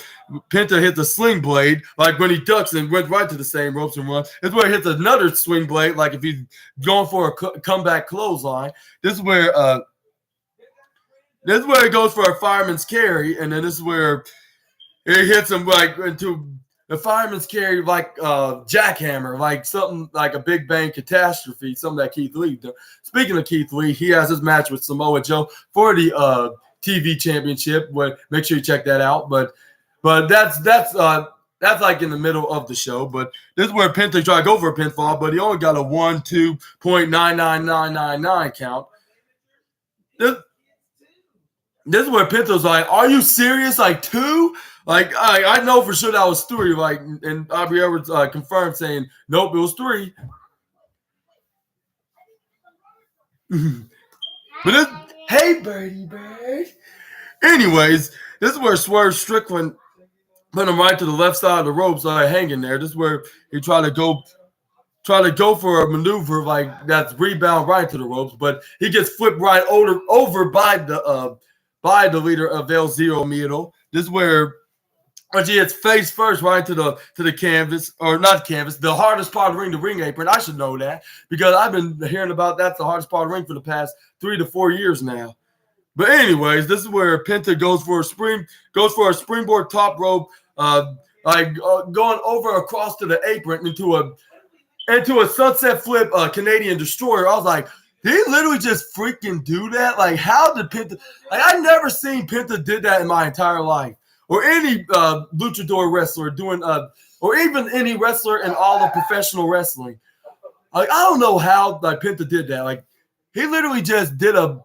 A: Penta hits a sling blade, like when he ducks and went right to the same ropes and runs. This is where he hits another swing blade, like if he's going for a comeback clothesline. This is where he goes for a fireman's carry, and then this is where he hits him like into the fireman's carry, like jackhammer, like something like a Big Bang catastrophe, something that Keith Lee did. Speaking of Keith Lee, he has his match with Samoa Joe for the TV championship. Make sure you check that out. But that's like in the middle of the show. But this is where Penta tried to go for a pinfall, but he only got a 1-2.99999 count. This is where Penta's like, "Are you serious? Like 2?" Like I know for sure that was 3. Like, and Aubrey Edwards confirmed saying, "Nope, it was 3." But hey, Birdie Bird. Anyways, this is where Swerve Strickland put him right to the left side of the ropes, hanging there. This is where he tried to go for a maneuver like that's rebound right to the ropes, but he gets flipped right over by the leader of El Zero Miedo. This is where he hits face first right to the canvas, or not canvas, the hardest part of the ring apron. I should know that because I've been hearing about that's the hardest part of the ring for the past 3 to 4 years now. But anyways, this is where Penta goes for a springboard top rope, going over across to the apron into a sunset flip Canadian destroyer. I was like, did he literally just freaking do that? Like, how did Penta? Like, I've never seen Penta did that in my entire life, or any luchador wrestler doing, or even any wrestler in all of professional wrestling. Like, I don't know how Penta did that. Like, he literally just did a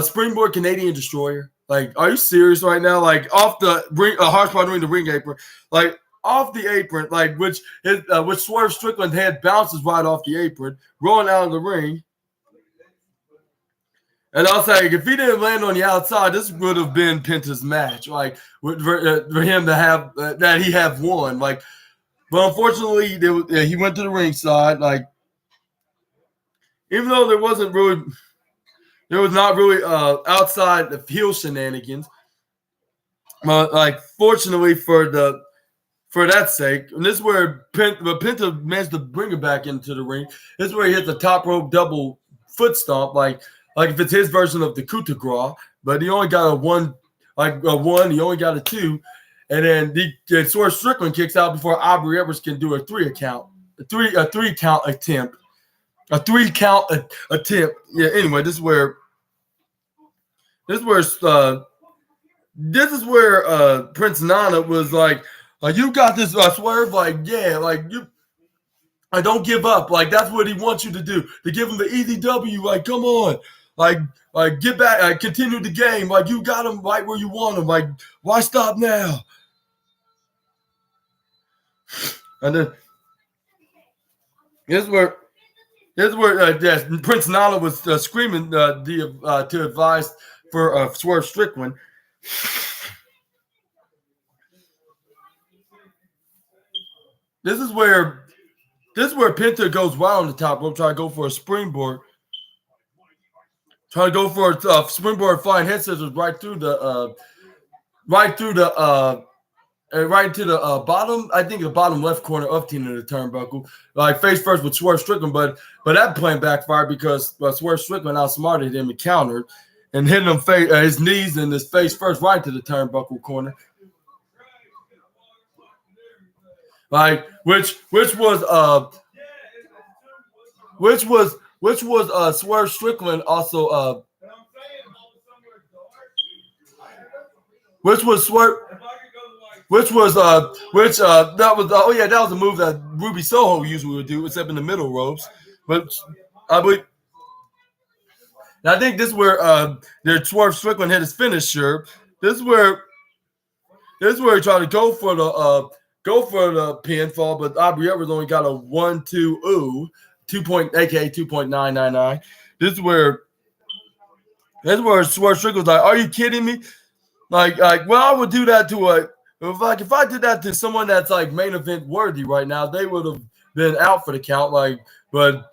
A: springboard Canadian destroyer. Like, are you serious right now? Like, off the ring, hard part during the ring apron, like off the apron, like which Swerve Strickland's head bounces right off the apron, rolling out of the ring. And I was like, if he didn't land on the outside, this would have been Penta's match. Like, for him to have that he have won. Like, but unfortunately, he went to the ringside. Like, even though there was not really outside the heel shenanigans. Like, fortunately for that sake, and this is where Penta managed to bring it back into the ring. This is where he hits the top rope double foot stomp, like if it's his version of the coup de grace, but he only got a 1, he only got a 2, and then Swerve Strickland kicks out before Aubrey Edwards can do a 3 count attempt. A 3 count attempt. Yeah. Anyway, this is where Prince Nana was like, "You got this, Swerve." Like, yeah, like you. I don't give up. Like, that's what he wants you to do. To give him the easy W. Like, come on. Like get back. Continue the game. Like, you got him right where you want him. Like, why stop now? And then here's where Prince Nana was screaming to advise for Swerve Strickland. This is where Penta goes wild on the top rope, trying to go for a springboard. Trying to go for a springboard flying head scissors right into the bottom. I think the bottom left corner of Tina the turnbuckle, like face first with Swerve Strickland, but that plan backfired because Swerve Strickland outsmarted him and countered and hit him his knees and his face first right to the turnbuckle corner. Like which was Swerve Strickland also that was a move that Ruby Soho usually would do, except in the middle ropes. But I think this is where their Swerve Strickland hit his finisher. This is where he tried to go for the pinfall, but Aubrey Edwards only got a 1-2 aka 2.999. This is where Swerve Strickland was like, "Are you kidding me?" Like, well, I would do that to if I did that to someone that's like main event worthy right now, they would have been out for the count. Like, but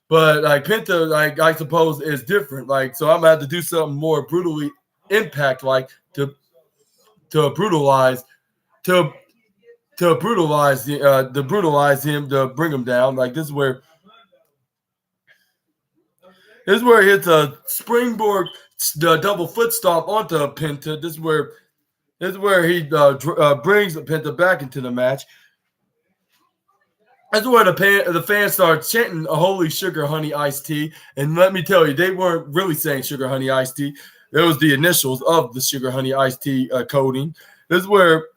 A: like Penta, like I suppose is different. Like, so I'm gonna have to do something more brutally impact like to brutalize him to bring him down. Like this is where he hits a springboard, the double foot stomp onto Penta. This is where he brings Penta back into the match. That's where the fans start chanting "Holy Sugar Honey Iced Tea," and let me tell you, they weren't really saying "Sugar Honey Iced Tea." It was the initials of the Sugar Honey Iced Tea coding. This is where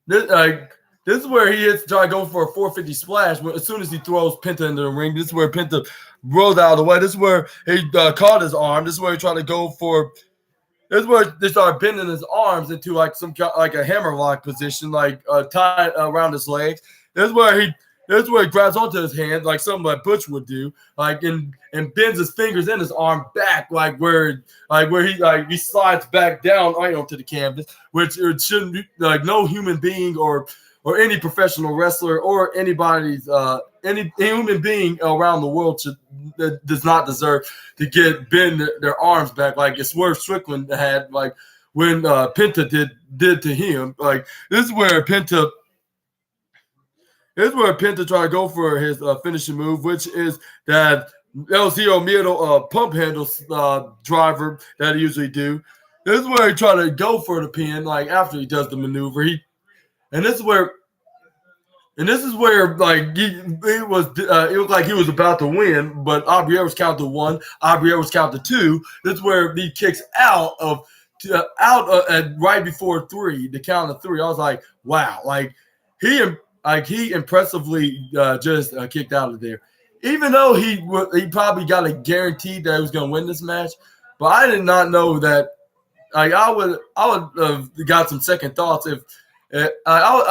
A: he hits try to go for a 450 splash. As soon as he throws Penta into the ring, this is where Penta rolls out of the way. This is where he caught his arm. This is where he tried to go for. This is where they started bending his arms into like a hammerlock position, like tied around his legs. This is where he grabs onto his hand, like something like Butch would do, like and bends his fingers and his arm back, like where he slides back down right onto the canvas, which it shouldn't be. Like no human being or any professional wrestler or anybody's any human being around the world does not deserve to bend their arms back like Swerve Strickland had, like when Penta did to him. Like this is where Penta tried to go for his finishing move, which is that El Zero Miedo pump handle driver that he usually do. This is where he tried to go for the pin, like after he does the maneuver. This is where like it looked like he was about to win, but Aubrey Edwards counted to 1, Aubrey Edwards counted to 2. This is where he kicks out right before 3, the count of 3. I was like, wow, like he impressively just kicked out of there. Even though he probably got a guarantee that he was going to win this match, but I did not know that. Like I would have got some second thoughts if I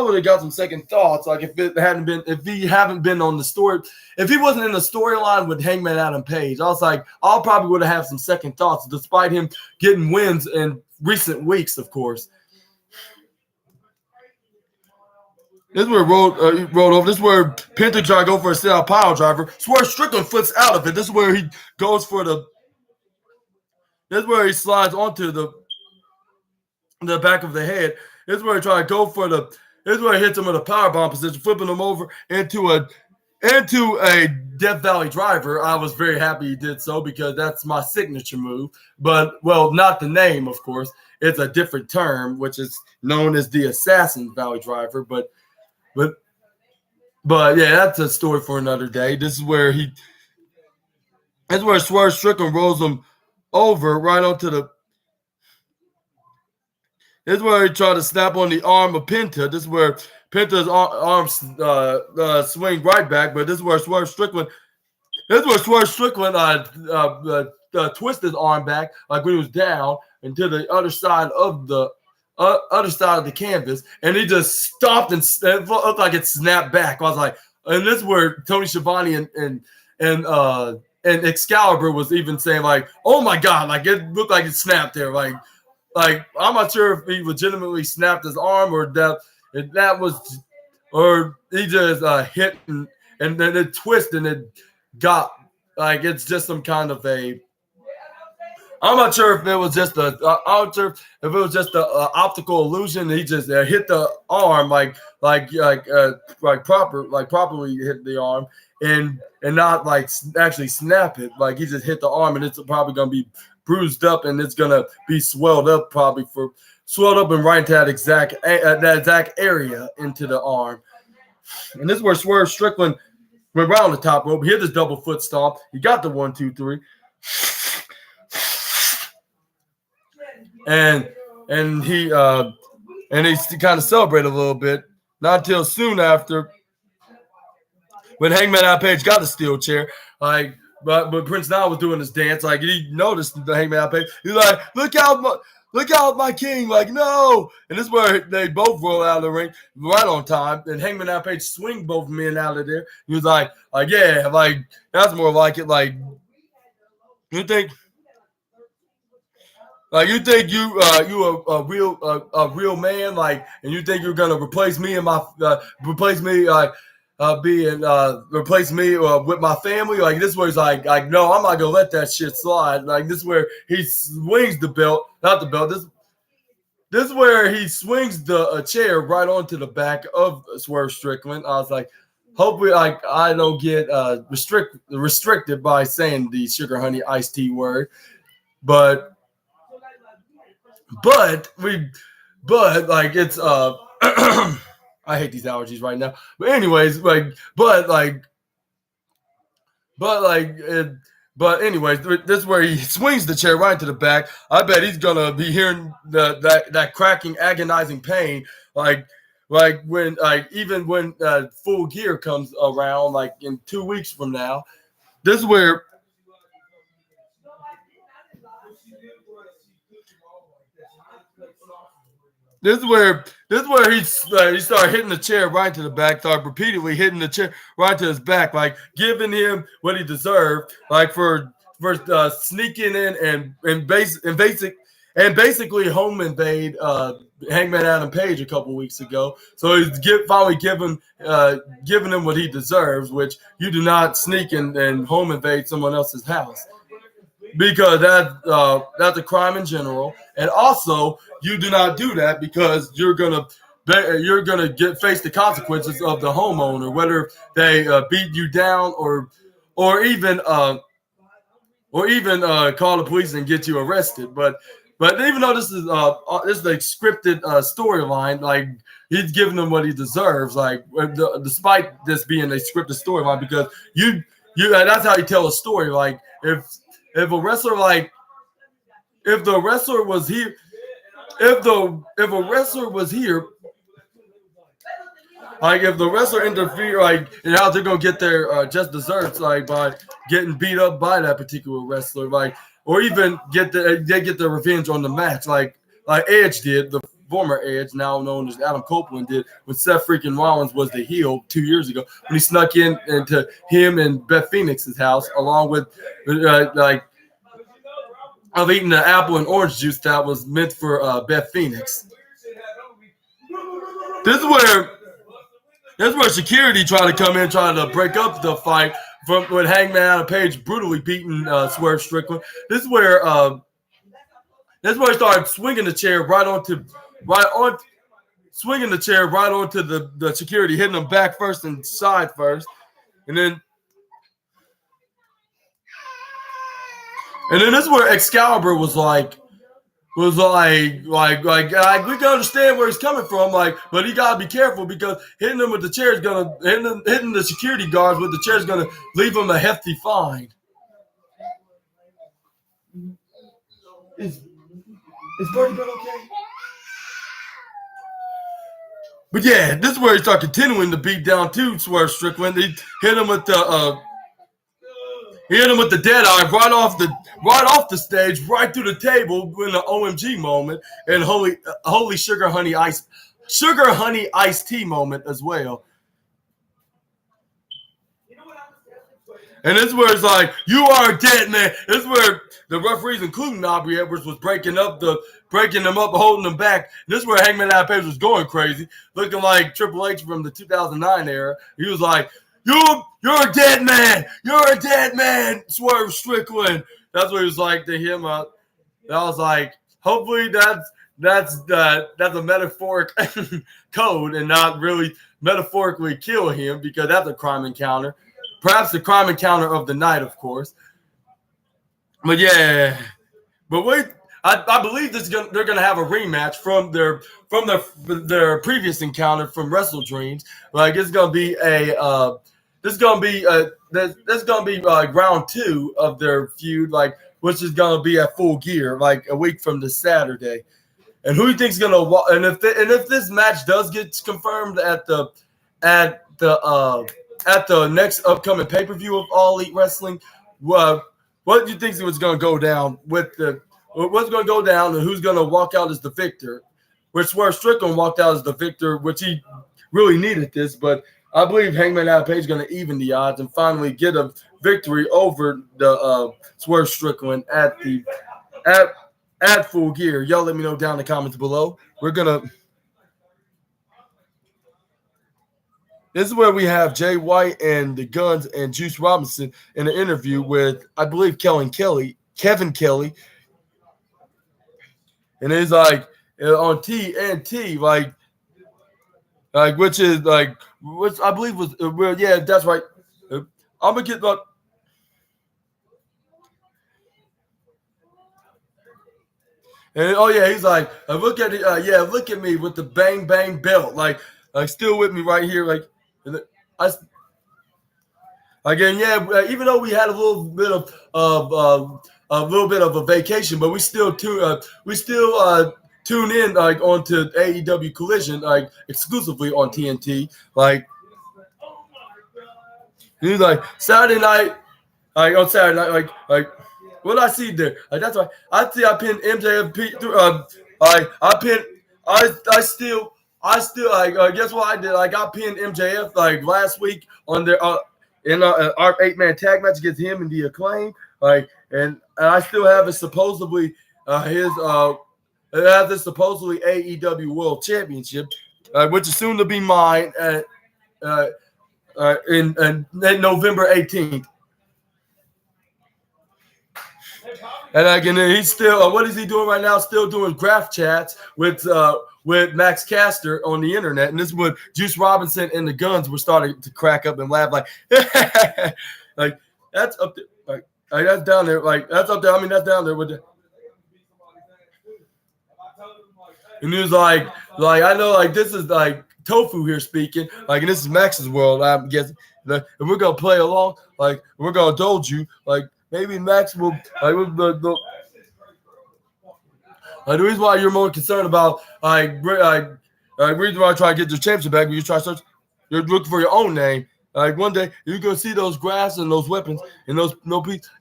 A: would have got some second thoughts. Like if he hadn't been on the story, if he wasn't in the storyline with Hangman Adam Page, I was like, I probably would have had some second thoughts, despite him getting wins in recent weeks, of course. This is where he rolled over. This is where Penta tried to go for a sit-out pile driver. Swerve Strickland flips out of it. This is where he goes for the. This is where he slides onto the back of the head. This is where he tried to go for the. This is where he hits him with a powerbomb position, flipping him over into a Death Valley driver. I was very happy he did so because that's my signature move. But well, not the name, of course. It's a different term, which is known as the Assassin Valley driver. But yeah, that's a story for another day. This is where Swerve Strickland rolls him over right onto the. This is where he tried to snap on the arm of Penta. This is where Penta's arms swing right back, but this is where Swerve Strickland. This is where Swerve Strickland twisted his arm back, like when he was down, into the other side of the canvas, and he just stopped and it looked like it snapped back. I was like, and this is where Tony Schiavone and Excalibur was even saying like, "Oh my God!" Like it looked like it snapped there. Like I'm not sure if he legitimately snapped his arm or that was, or he just hit and then it twisted and it got like it's just some kind of a. I'm not sure if it was just a. I'm not sure if it was just a optical illusion. He just hit the arm properly hit the arm and not like actually snap it. Like he just hit the arm and it's probably gonna be bruised up and it's gonna be swelled up and right into that exact area into the arm. And this is where Swerve Strickland went around the top rope. He hit this double foot stomp. He got the 1, 2, 3. And he kind of celebrated a little bit. Not until soon after, when Hangman Adam Page got the steel chair, like, but Prince Nile was doing his dance, like he noticed the Hangman Adam Page. He's like, look out, my king! Like, no! And this is where they both roll out of the ring right on time. And Hangman Adam Page swing both men out of there. He was like, yeah, like that's more like it. Like, you think you a real man, like, and you think you're gonna replace me and replace me with my family? Like this is where he's like no, I'm not gonna let that shit slide. Like this is where he swings the belt, not the belt. This is where he swings the chair right onto the back of Swerve Strickland. I was like, hopefully, like I don't get restricted by saying the sugar honey iced tea word, but like it's I hate these allergies right now. But anyways, this is where he swings the chair right into the back. I bet he's gonna be hearing that cracking, agonizing pain, even when Full Gear comes around, like in 2 weeks from now. This is where. This is where he started hitting the chair right to the back, started repeatedly hitting the chair right to his back, like giving him what he deserved, like for sneaking in and basically home invade Hangman Adam Page a couple weeks ago. So he's finally giving him what he deserves, which you do not sneak and home invade someone else's house, because that's a crime in general, and also you do not do that because you're gonna face the consequences of the homeowner, whether they beat you down or even call the police and get you arrested. But even though this is a scripted storyline, like he's giving them what he deserves, like despite this being a scripted storyline, because you that's how you tell a story. Like if the wrestler was here. If a wrestler was here, like if the wrestler interfered, like and how they're gonna get their just desserts, like by getting beat up by that particular wrestler, like or even get their revenge on the match, like Edge did, the former Edge, now known as Adam Copeland, did when Seth freaking Rollins was the heel 2 years ago when he snuck into him and Beth Phoenix's house along with of eating the apple and orange juice that was meant for Beth Phoenix. This is where security tried to come in, trying to break up the fight from when Hangman Adam Page brutally beating Swerve Strickland. This is where he started swinging the chair right onto the security, hitting them back first and side first, and then this is where Excalibur was like we can understand where he's coming from, like, but he gotta be careful because hitting him with the chair is gonna hitting the security guards with the chair is gonna leave him a hefty fine. Is Birdie Bird okay? But yeah, this is where he started continuing to beat down to Swerve Strickland. He hit him with the dead eye right off the stage, right through the table in the OMG moment, and holy sugar honey iced tea moment as well. And this is where it's like, you are dead, man. This is where the referees, including Aubrey Edwards, was breaking them up, holding them back. This is where Hangman Adam Page was going crazy, looking like Triple H from the 2009 era. He was like, You're a dead man. You're a dead man, Swerve Strickland. That's what he was like to him. I was like, hopefully that's a metaphoric code and not really metaphorically kill him, because that's a crime encounter. Perhaps the crime encounter of the night, of course. But yeah, but wait, I believe they're gonna have a rematch from their previous encounter from Wrestle Dreams. Like it's gonna be round 2 of their feud, like, which is gonna be at Full Gear, like a week from this Saturday. And who do you think's gonna and if this match does get confirmed at the next upcoming pay-per-view of All Elite Wrestling, what do you think is going to go down what's going to go down, and who's going to walk out as the victor? Which Swerve Strickland walked out as the victor, which he really needed this, but I believe Hangman Adam Page is going to even the odds and finally get a victory over the Swerve Strickland at Full Gear. Y'all let me know down in the comments below. This is where we have Jay White and the Guns and Juice Robinson in an interview with, I believe, Kevin Kelly. And it's like on TNT, like which is like, which I believe was, yeah, that's right. I'm gonna get the. And oh yeah, he's like, look at it, look at me with the bang bang belt, like still with me right here, like. Again, even though we had a little bit of a vacation, but we still tune in like onto AEW Collision, like exclusively on TNT. Like he's like Saturday night, like on Saturday night, like what did I see there? Like that's why I pinned MJF through. I still like guess what I did? I got pinned MJF like last week on their in our 8-man tag match against him and the Acclaim. Like, and I still have it supposedly supposedly AEW World Championship, which is soon to be mine in November 18th. And again, he's still what is he doing right now? Still doing graph chats with Max Caster on the internet, and this is when Juice Robinson and the Guns were starting to crack up and laugh, like, like that's up there, like that's down there, like that's up there. I mean, that's down there with the. And he was like I know, like this is like Tofu here speaking, like, and this is Max's world, I'm guessing, and we're gonna play along, like we're gonna indulge you, like. Maybe Max will like the reason why you're more concerned about the reason why I try to get your championship back, when you're looking for your own name. Like one day you're gonna see those graphs and those weapons and those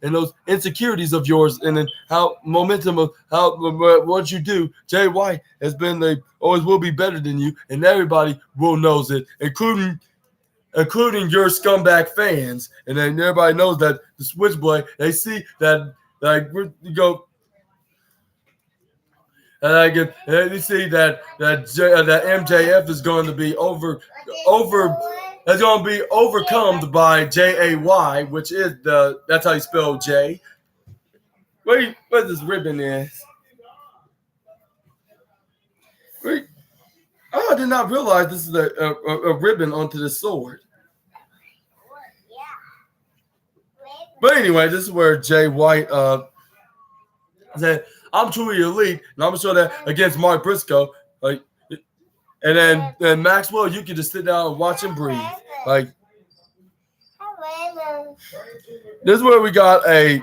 A: those insecurities of yours, and then how momentum of how what you do. Jay White has been always will be better than you, and everybody will knows it, including your scumbag fans, and then everybody knows that the Switchblade. They see that you go, and you see that MJF is going to be that's going to be overcome by Jay, which is that's how you spell J. What this ribbon is? Wait, I did not realize this is a ribbon onto the sword. But anyway, this is where Jay White said, "I'm truly elite," and I'm gonna show that against Mark Briscoe. Like, and then Maxwell, you can just sit down and watch and breathe. Like, this is where we got a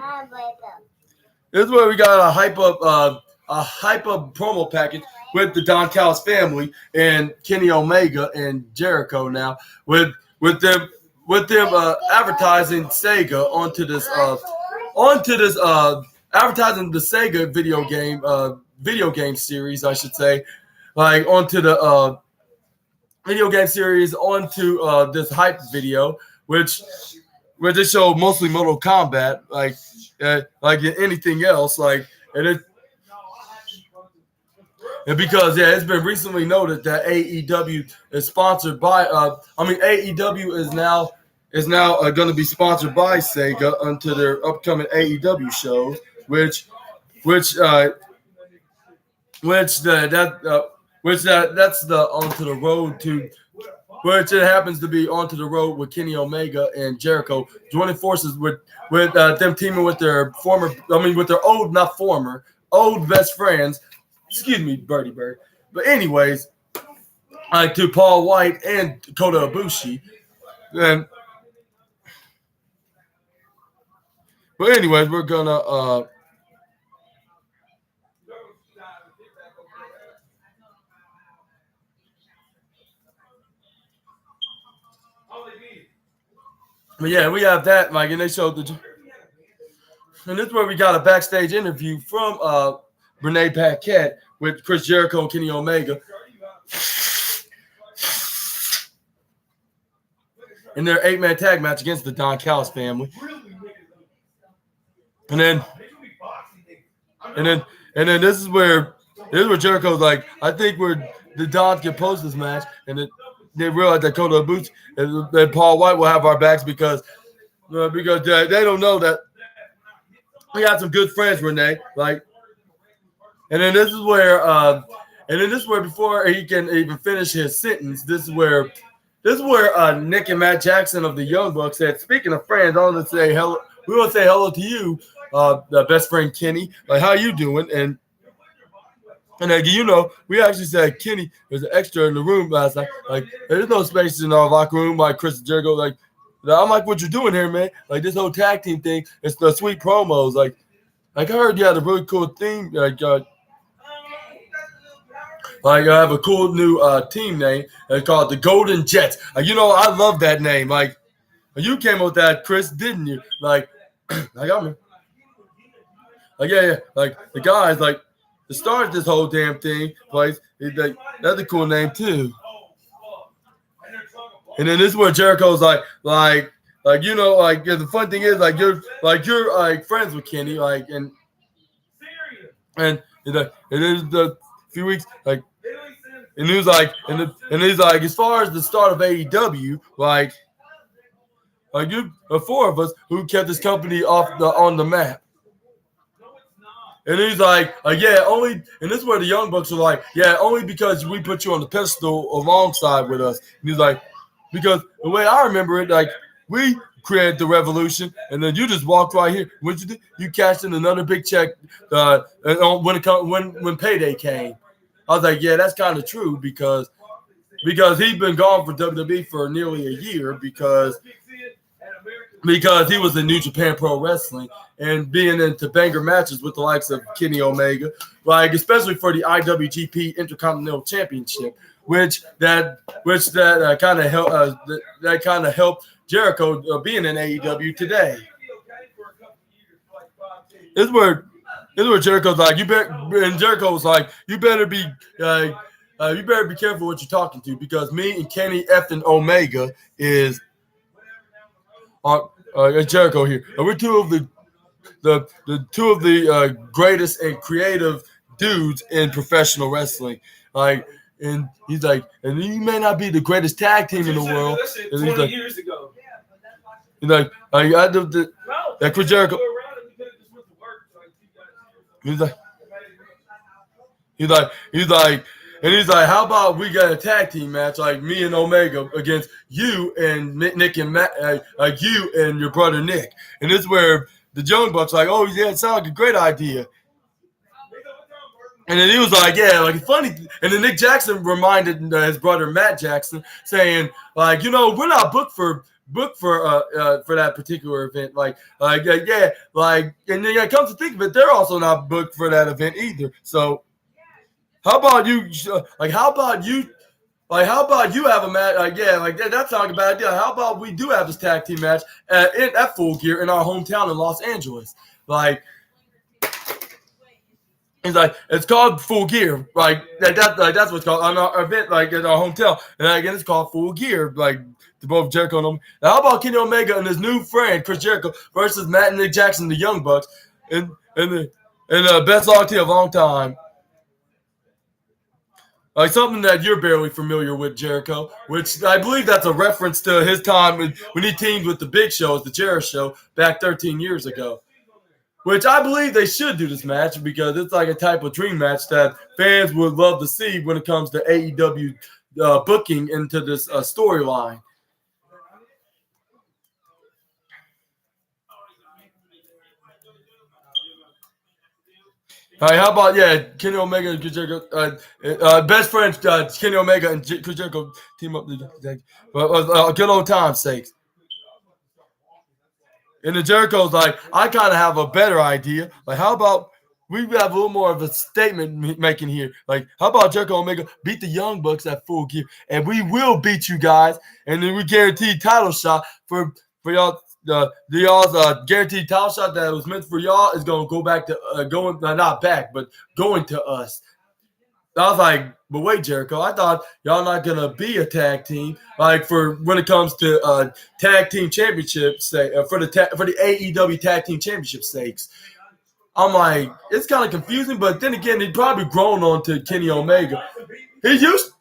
A: hype up promo package with the Don Callis family and Kenny Omega and Jericho now with them advertising Sega onto this advertising the Sega video game series, I should say, like onto the video game series onto this hype video, which they show mostly Mortal Kombat, like anything else, like, and because it's been recently noted that AEW is sponsored by AEW is now is now going to be sponsored by Sega onto their upcoming AEW shows, that's the onto the road to, which it happens to be onto the road with Kenny Omega and Jericho joining forces with them teaming with their old best friends. Excuse me, Birdie Bird. But anyways, to Paul White and Kota Ibushi. But anyways, we're gonna but yeah, we have that, Mike, and they showed and this is where we got a backstage interview from Renee Paquette with Chris Jericho and Kenny Omega in their 8-man tag match against the Don Callis family. And then this is where Jericho's like, I think the Dons can post this match, and they realize that Kota Ibushi and Paul White will have our backs because they don't know that we got some good friends, Renee. And then this is where before he can even finish his sentence, this is where Nick and Matt Jackson of the Young Bucks said, speaking of friends, I want to say hello. We want to say hello to you, the best friend Kenny. Like, how you doing? And we actually said Kenny was an extra in the room last night. Like, there's no space in our locker room. Like Chris Jericho, like, I'm like, what you doing here, man? Like, this whole tag team thing, it's the sweet promos. Like I heard you had a really cool theme. I have a cool new team name. It's called the Golden Jets. I love that name. Like, you came up with that, Chris, didn't you? Like I'm yeah. Like, the guys, like, to start this whole damn thing, like, that's a cool name too. And then this is where Jericho's like the fun thing is, like, you're friends with Kenny, like, and it is the few weeks, like, and he was like, and he's like, as far as the start of AEW, like you, the four of us who kept this company on the map. And he's like, yeah, only, and this is where the Young Bucks are like, yeah, only because we put you on the pedestal alongside with us. And he's like, because the way I remember it, like, we created the revolution, and then you just walked right here. What you did? You cashed in another big check when payday came. I was like, yeah, that's kind of true because he's been gone for WWE for nearly a year because he was in New Japan Pro Wrestling and being into banger matches with the likes of Kenny Omega, like, especially for the IWGP Intercontinental Championship, which kind of helped Jericho being in AEW today. This is where Jericho's like, Jericho was like, you better be careful what you're talking to, because me and Kenny effing Omega is Jericho here. And we're two of the greatest and creative dudes in professional wrestling. Like, and he's like, and you may not be the greatest tag team in the world. And he's like, years ago. He's like, I do that Chris Jericho. He's like, how about we got a tag team match, like me and Omega against you and Nick and Matt, like you and your brother Nick. And this is where the Young Bucks like, oh yeah, it sounds like a great idea. And then he was like, yeah, like, funny. And then Nick Jackson reminded his brother Matt Jackson, saying, like, we're not booked for that particular event. Yeah, like, and then it comes to think of it, they're also not booked for that event either. So how about you have a match? Like, yeah, like, that's not a bad idea. How about we do have this tag team match at Full Gear in our hometown in Los Angeles? Like, he's like, it's called Full Gear. Like, that's what it's called on our event, like, at our hometown. And again, it's called Full Gear. Like, to both Jericho and Omega. Now, how about Kenny Omega and his new friend Chris Jericho versus Matt and Nick Jackson, the Young Bucks, and the best loyalty of a long time. Like something that you're barely familiar with, Jericho, which I believe that's a reference to his time when he teamed with the Big Show, the Jericho Show, back 13 years ago. Which I believe they should do this match because it's like a type of dream match that fans would love to see when it comes to AEW booking into this storyline. All right, how about Kenny Omega and Chris Jericho, best friends Kenny Omega and Chris Jericho team up good old time's sake. And the Jericho's like, I kind of have a better idea. Like, how about we have a little more of a statement making here? Like, how about Jericho Omega beat the Young Bucks at Full Gear, and we will beat you guys, and then we guarantee title shot for y'all. Y'all's guaranteed title shot that was meant for y'all is gonna go back to not back, but going to us. I was like, but wait, Jericho, I thought y'all not gonna be a tag team. Like for when it comes to tag team championships, for the AEW tag team championship sakes. I'm like, it's kind of confusing, but then again, he'd probably grown on to Kenny Omega. He used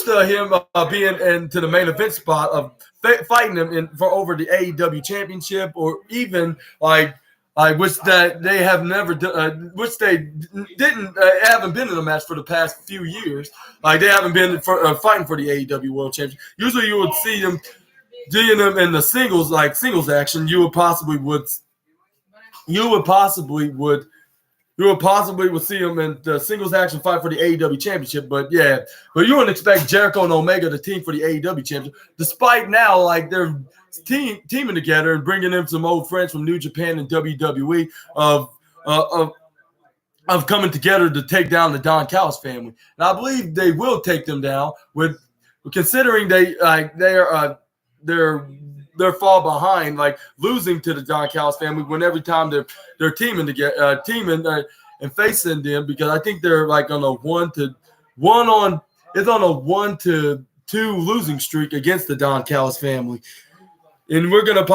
A: to him being into the main event spot of fighting him for over the AEW championship, or even which that they have never done, which they didn't haven't been in a match for the past few years. Like they haven't been fighting for the AEW World Championship. Usually, you would see them doing them in the singles action. You would possibly see them in the singles action fight for the AEW Championship. But you wouldn't expect Jericho and Omega to team for the AEW Championship, despite now like they're teaming together and bringing in some old friends from New Japan and WWE of coming together to take down the Don Callis family. And I believe they will take them down considering they're fall behind, like losing to the Don Callis family when every time they're teaming together, and facing them, because I think they're like on a 1-2 losing streak against the Don Callis family. And we're gonna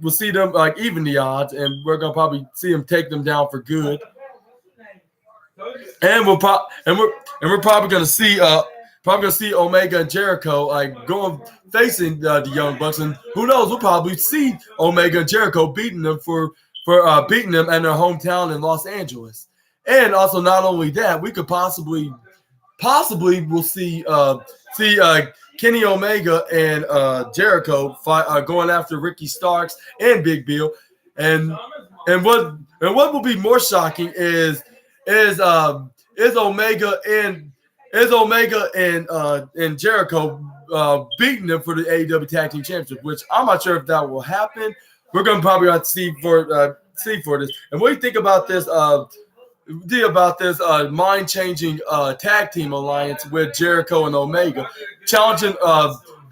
A: we'll see them like even the odds, and we're gonna probably see them take them down for good. And we're probably gonna see Omega and Jericho like facing the Young Bucks, and who knows, we'll probably see Omega and Jericho beating them for beating them in their hometown in Los Angeles. And also, not only that, we could possibly we'll see Kenny Omega and Jericho fight, going after Ricky Starks and Big Bill, and what will be more shocking is Omega and Jericho beating them for the AEW Tag Team Championship, which I'm not sure if that will happen. We're gonna probably have to see for this. And what do you think about this? Mind-changing tag team alliance with Jericho and Omega, challenging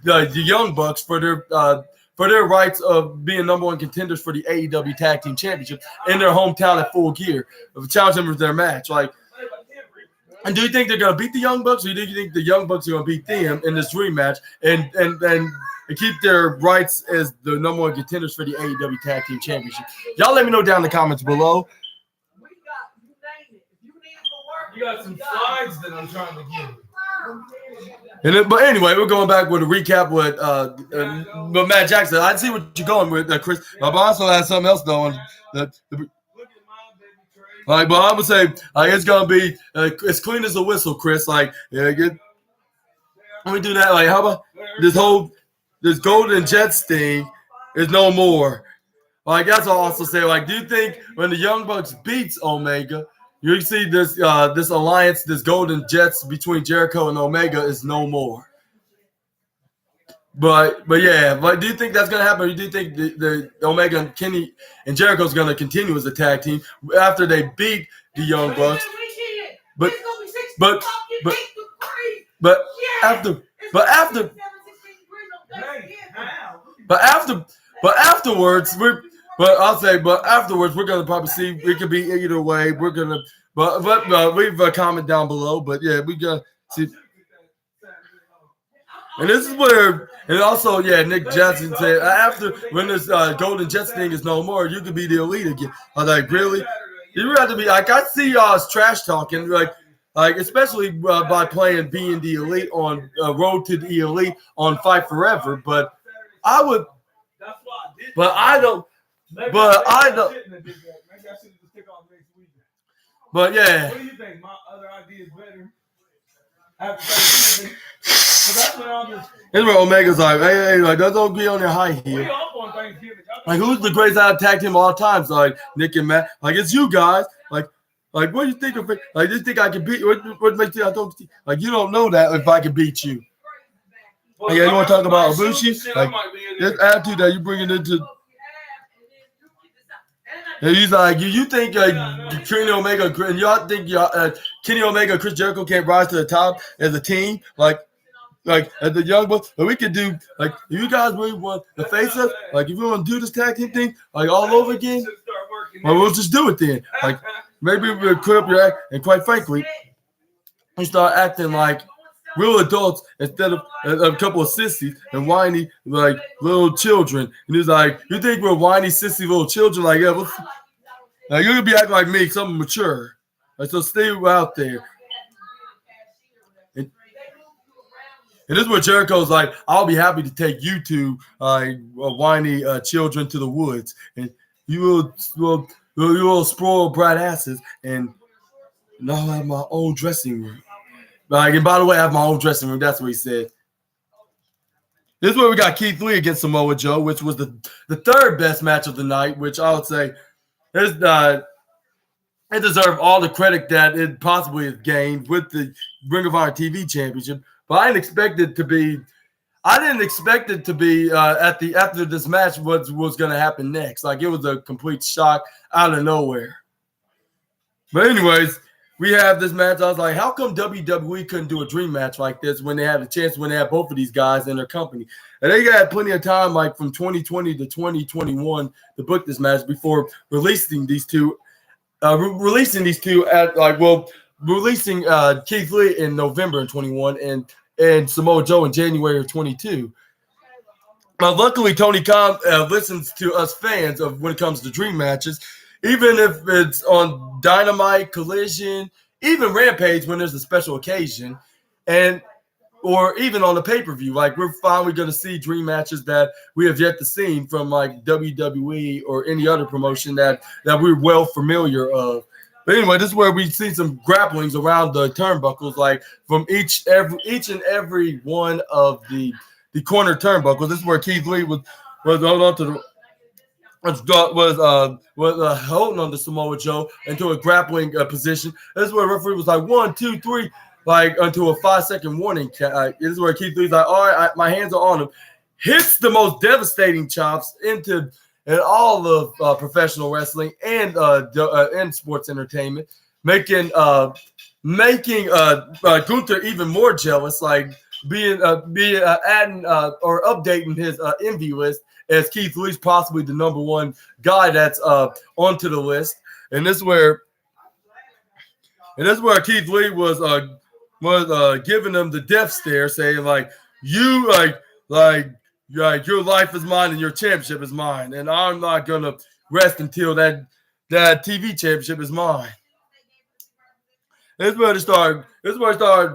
A: the Young Bucks for their rights of being number one contenders for the AEW Tag Team Championship in their hometown at Full Gear, challenging them for their match. And do you think they're gonna beat the Young Bucks, or do you think the Young Bucks are gonna beat them in this dream match and keep their rights as the number one contenders for the AEW Tag Team Championship? Y'all let me know down in the comments below. You got some slides that I'm trying to get. But anyway, we're going back with a recap with Matt Jackson. I see what you're going with, Chris. But I also had something else though. But I would say it's gonna be as clean as a whistle, Chris. Let me do that. How about this Golden Jets thing is no more? That's all I'll also say. Do you think when the Young Bucks beats Omega, you see this alliance, this Golden Jets between Jericho and Omega is no more? But do you think that's gonna happen? Or do you think the Omega and Kenny and Jericho is gonna continue as a tag team after they beat the Young Bucks? Afterwards we're gonna probably see it could be either way. We're gonna leave a comment down below. But we gotta see. And this is where, and also, Nick Jackson said, after when this Golden Jets thing is no more, you could be the elite again. I was like, really? You have to be I see y'all trash talking. like especially by playing being the elite on Road to the Elite on Fight Forever. But I would, but I don't, but I don't. But yeah.
C: What do you think? My other idea is better. That's what I'm just.
A: Here's where Omega's like, hey, like don't be on your high heel. Like who's the greatest out attack team all times? Like Nick and Matt. Like it's you guys. Like what do you think of it? Like do you think I can beat? What makes you? I don't like you don't know that if I can beat you. Like, yeah, you want to talk about Ibushi? Like this attitude that you bringing into. And he's like, you think Kenny Omega and y'all think Kenny Omega, Chris Jericho can't rise to the top as a team? Like as the young bucks, but we could do like if you guys really want to face us, like if you want to do this tag team thing like all over again, well we'll just do it then. Like maybe we'll quit up your act and quite frankly, we start acting like real adults instead of a couple of sissies and whiny like little children. And he's like, you think we're whiny sissy little children? Like yeah, like you're gonna be acting like me, something mature. Like so stay out there. And this is where Jericho's like, I'll be happy to take you two whiny children to the woods, and you will spoiled brat asses, and I'll have my own dressing room. Like, and by the way, I have my own dressing room. That's what he said. This is where we got Keith Lee against Samoa Joe, which was the third best match of the night, which I would say it deserved all the credit that it possibly has gained with the Ring of Honor TV Championship. But I didn't expect it to be after this match was going to happen next. Like it was a complete shock out of nowhere. But anyways, we have this match. I was like, how come WWE couldn't do a dream match like this when they had a chance, when they had both of these guys in their company? And they got plenty of time, like from 2020 to 2021, to book this match before releasing these two. Releasing Keith Lee in November in 21 and Samoa Joe in January of 22. Luckily, Tony Khan listens to us fans of when it comes to dream matches, even if it's on Dynamite, Collision, even Rampage when there's a special occasion, or even on the pay-per-view. Like we're finally going to see dream matches that we have yet to see from like WWE or any other promotion that we're well familiar of. But anyway, this is where we see some grapplings around the turnbuckles, like from each and every one of the corner turnbuckles. This is where Keith Lee was holding on to holding on to Samoa Joe into a grappling position. This is where the referee was like 1, 2, 3, like until a 5-second warning. This is where Keith Lee's like, all right, my hands are on him. Hits the most devastating chops in all of professional wrestling and sports entertainment, making Gunther even more jealous, like being adding or updating his envy list as Keith Lee's possibly the number one guy that's onto the list. And this is where Keith Lee was giving him the death stare, saying like your life is mine and your championship is mine, and I'm not gonna rest until that TV championship is mine. This is where he started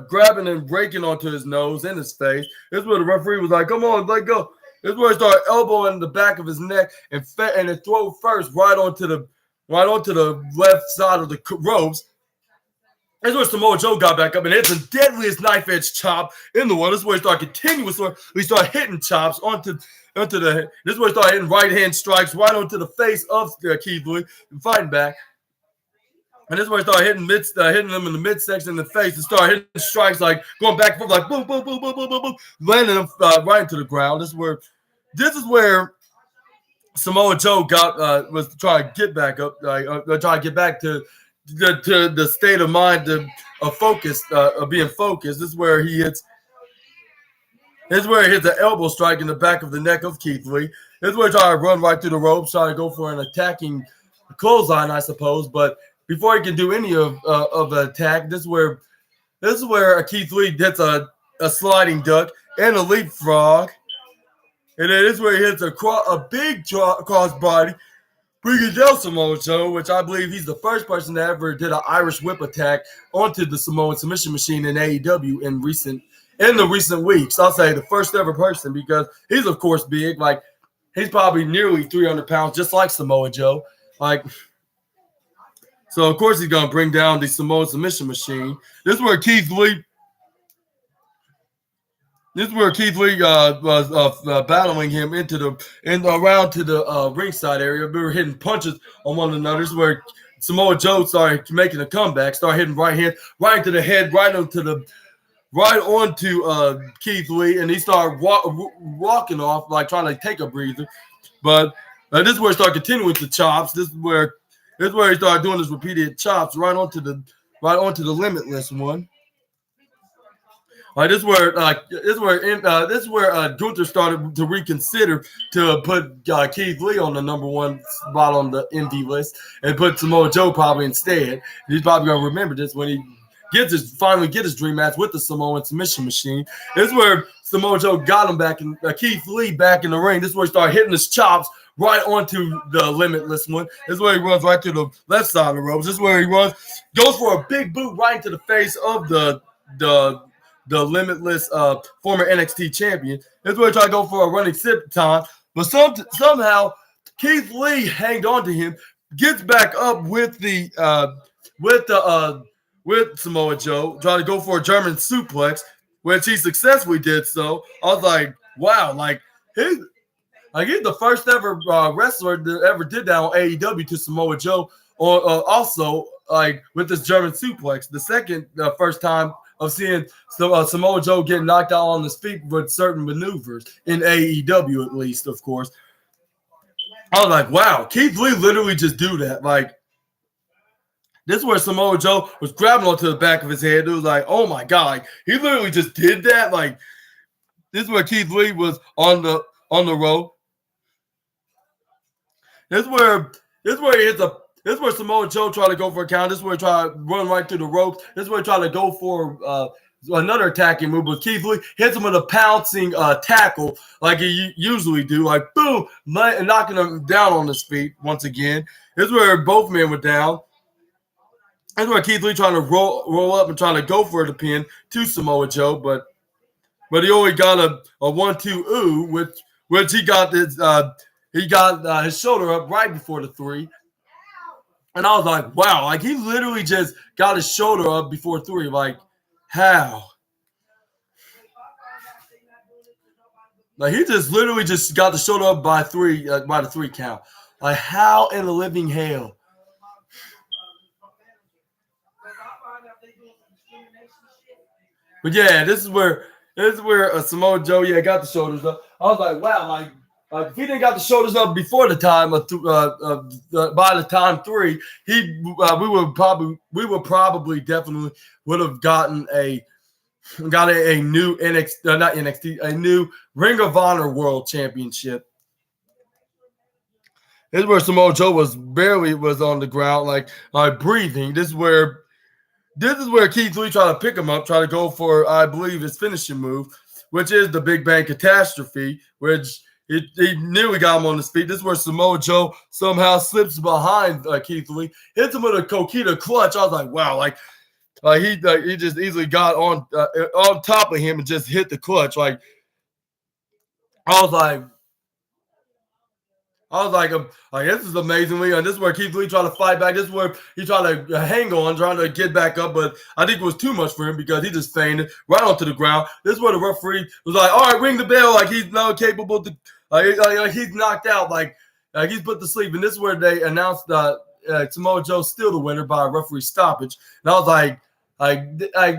A: grabbing and breaking onto his nose and his face. This is where the referee was like, "Come on, let go." This is where he started elbowing the back of his neck and it throw first right onto the left side of the ropes. This is where Samoa Joe got back up and hit the deadliest knife edge chop in the world. This is where he started continuously. We started hitting chops onto the. This is where he started hitting right hand strikes right onto the face of Keith Lee and fighting back. And this is where he started hitting them in the midsection in the face and started hitting strikes like going back and forth like boom, boom, boom, boom, boom, boom, boom, landing them right into the ground. This is where Samoa Joe was trying to get back up, trying to get back to the state of mind of focus, of being focused. This is where he hits. This is where he hits an elbow strike in the back of the neck of Keith Lee. This is where he tried to run right through the ropes, trying to go for an attacking clothesline, I suppose. But before he can do any of the attack, this is where Keith Lee hits a sliding duck and a leapfrog, and then this is where he hits a big crossbody bringing down Samoa Joe, which I believe he's the first person that ever did an Irish whip attack onto the Samoan submission machine in AEW in the recent weeks. I'll say the first ever person because he's of course big. Like he's probably nearly 300 pounds, just like Samoa Joe. Like so, of course he's gonna bring down the Samoan submission machine. This is where Keith Lee. This is where Keith Lee was battling him around to the ringside area. We were hitting punches on one another. This is where Samoa Joe started making a comeback, started hitting right hand, right into the head, right onto Keith Lee, and he started walking off, like trying to take a breather. But this is where he started continuing to chops. This is where he started doing his repeated chops right onto the limitless one. This is where Gunther started to reconsider to put Keith Lee on the number one spot on the MD list and put Samoa Joe probably instead. He's probably gonna remember this when he finally get his dream match with the Samoan submission machine. This is where Samoa Joe got him back in Keith Lee back in the ring. This is where he started hitting his chops right onto the limitless one. This is where he runs right to the left side of the ropes. This is where he goes for a big boot right into the face of the limitless former NXT champion. This is where he tried to go for a running sip time, but somehow Keith Lee hanged on to him, gets back up with Samoa Joe, trying to go for a German suplex, which he successfully did so. I was like, wow, he's the first ever wrestler that ever did that on AEW to Samoa Joe, or also with this German suplex. The first time of seeing Samoa Joe get knocked out on his feet with certain maneuvers in AEW, at least, of course. I was like, wow, Keith Lee literally just do that. This is where Samoa Joe was grabbing onto the back of his head. It was like, oh my God, he literally just did that. This is where Keith Lee was on the rope. This is where Samoa Joe tried to go for a count. This is where he tried to run right through the ropes. This is where he tried to go for another attacking move. But Keith Lee hits him with a pouncing tackle like he usually do. Boom, knocking him down on his feet once again. This is where both men were down. This is where Keith Lee trying to roll up and trying to go for the pin to Samoa Joe. But he only got a 1-2 which he got this he got his shoulder up right before the 3. And I was like, wow, he literally just got his shoulder up before 3. How? He just literally just got the shoulder up by 3, by the 3 count. How in the living hell? But yeah, this is where Samoa Joe got the shoulders up. I was like, wow, if he didn't got the shoulders up before the time by the time 3, we would probably definitely would have gotten a new a new Ring of Honor World Championship. This is where Samoa Joe was on the ground, breathing. This is where Keith Lee tried to pick him up, try to go for, I believe, his finishing move, which is the Big Bang Catastrophe, which he nearly got him on his feet. This is where Samoa Joe somehow slips behind Keith Lee, hits him with a Coquina clutch. I was like, wow, he just easily got on top of him and just hit the clutch. I was like, this is amazingly, and this is where Keith Lee tried to fight back. This is where he tried to hang on, trying to get back up, but I think it was too much for him because he just fainted right onto the ground. This is where the referee was like, all right, ring the bell, he's not capable to, he's knocked out, he's put to sleep. And this is where they announced Samoa Joe still the winner by a referee stoppage. And I was like,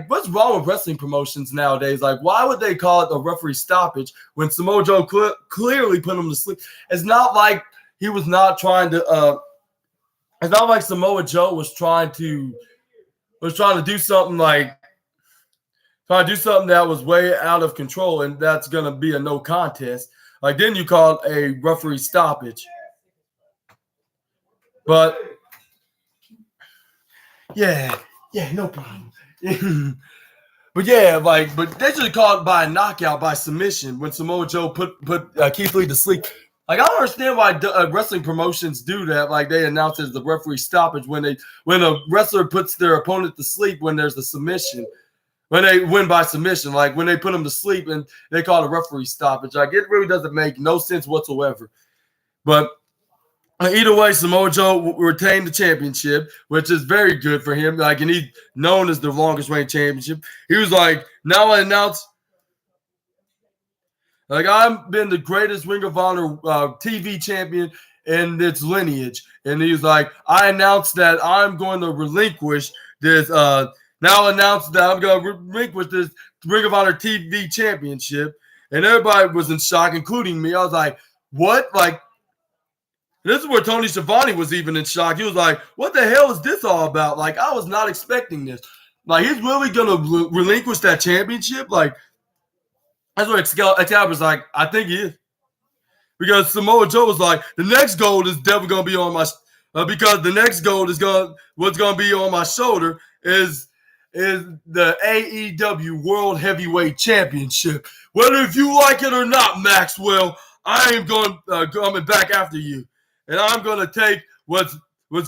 A: what's wrong with wrestling promotions nowadays? Why would they call it a referee stoppage when Samoa Joe clearly put him to sleep? It's not like he was not trying to. It's not like Samoa Joe was trying to do something that was way out of control, and that's gonna be a no contest. Then you call it a referee stoppage. But yeah, no problem. But they should have called it by a knockout, by submission, when Samoa Joe put Keith Lee to sleep. Like, I don't understand why wrestling promotions do that. Like, they announce it as the referee stoppage when a wrestler puts their opponent to sleep when there's a submission, when they win by submission. Like, when they put them to sleep and they call it a referee stoppage. Like, it really doesn't make no sense whatsoever. But either way, Samoa Joe retained the championship, which is very good for him. Like, and he's known as the longest reigning championship. He was like, now I announce, like, I've been the greatest Ring of Honor TV champion in its lineage. And he was like, I announced that I'm going to relinquish this, now announce that I'm going to relinquish this Ring of Honor TV championship. And everybody was in shock, including me. I was like, what? Like, this is where Tony Schiavone was even in shock. He was like, what the hell is this all about? Like, I was not expecting this. Like, he's really going to relinquish that championship? Like, that's what Excalibur's like, I think he is. Because Samoa Joe was like, the next gold is definitely going to be on my because the next gold is what's going to be on my shoulder is the AEW World Heavyweight Championship. Whether if you like it or not, Maxwell, I am coming back after you. And I'm going to take what's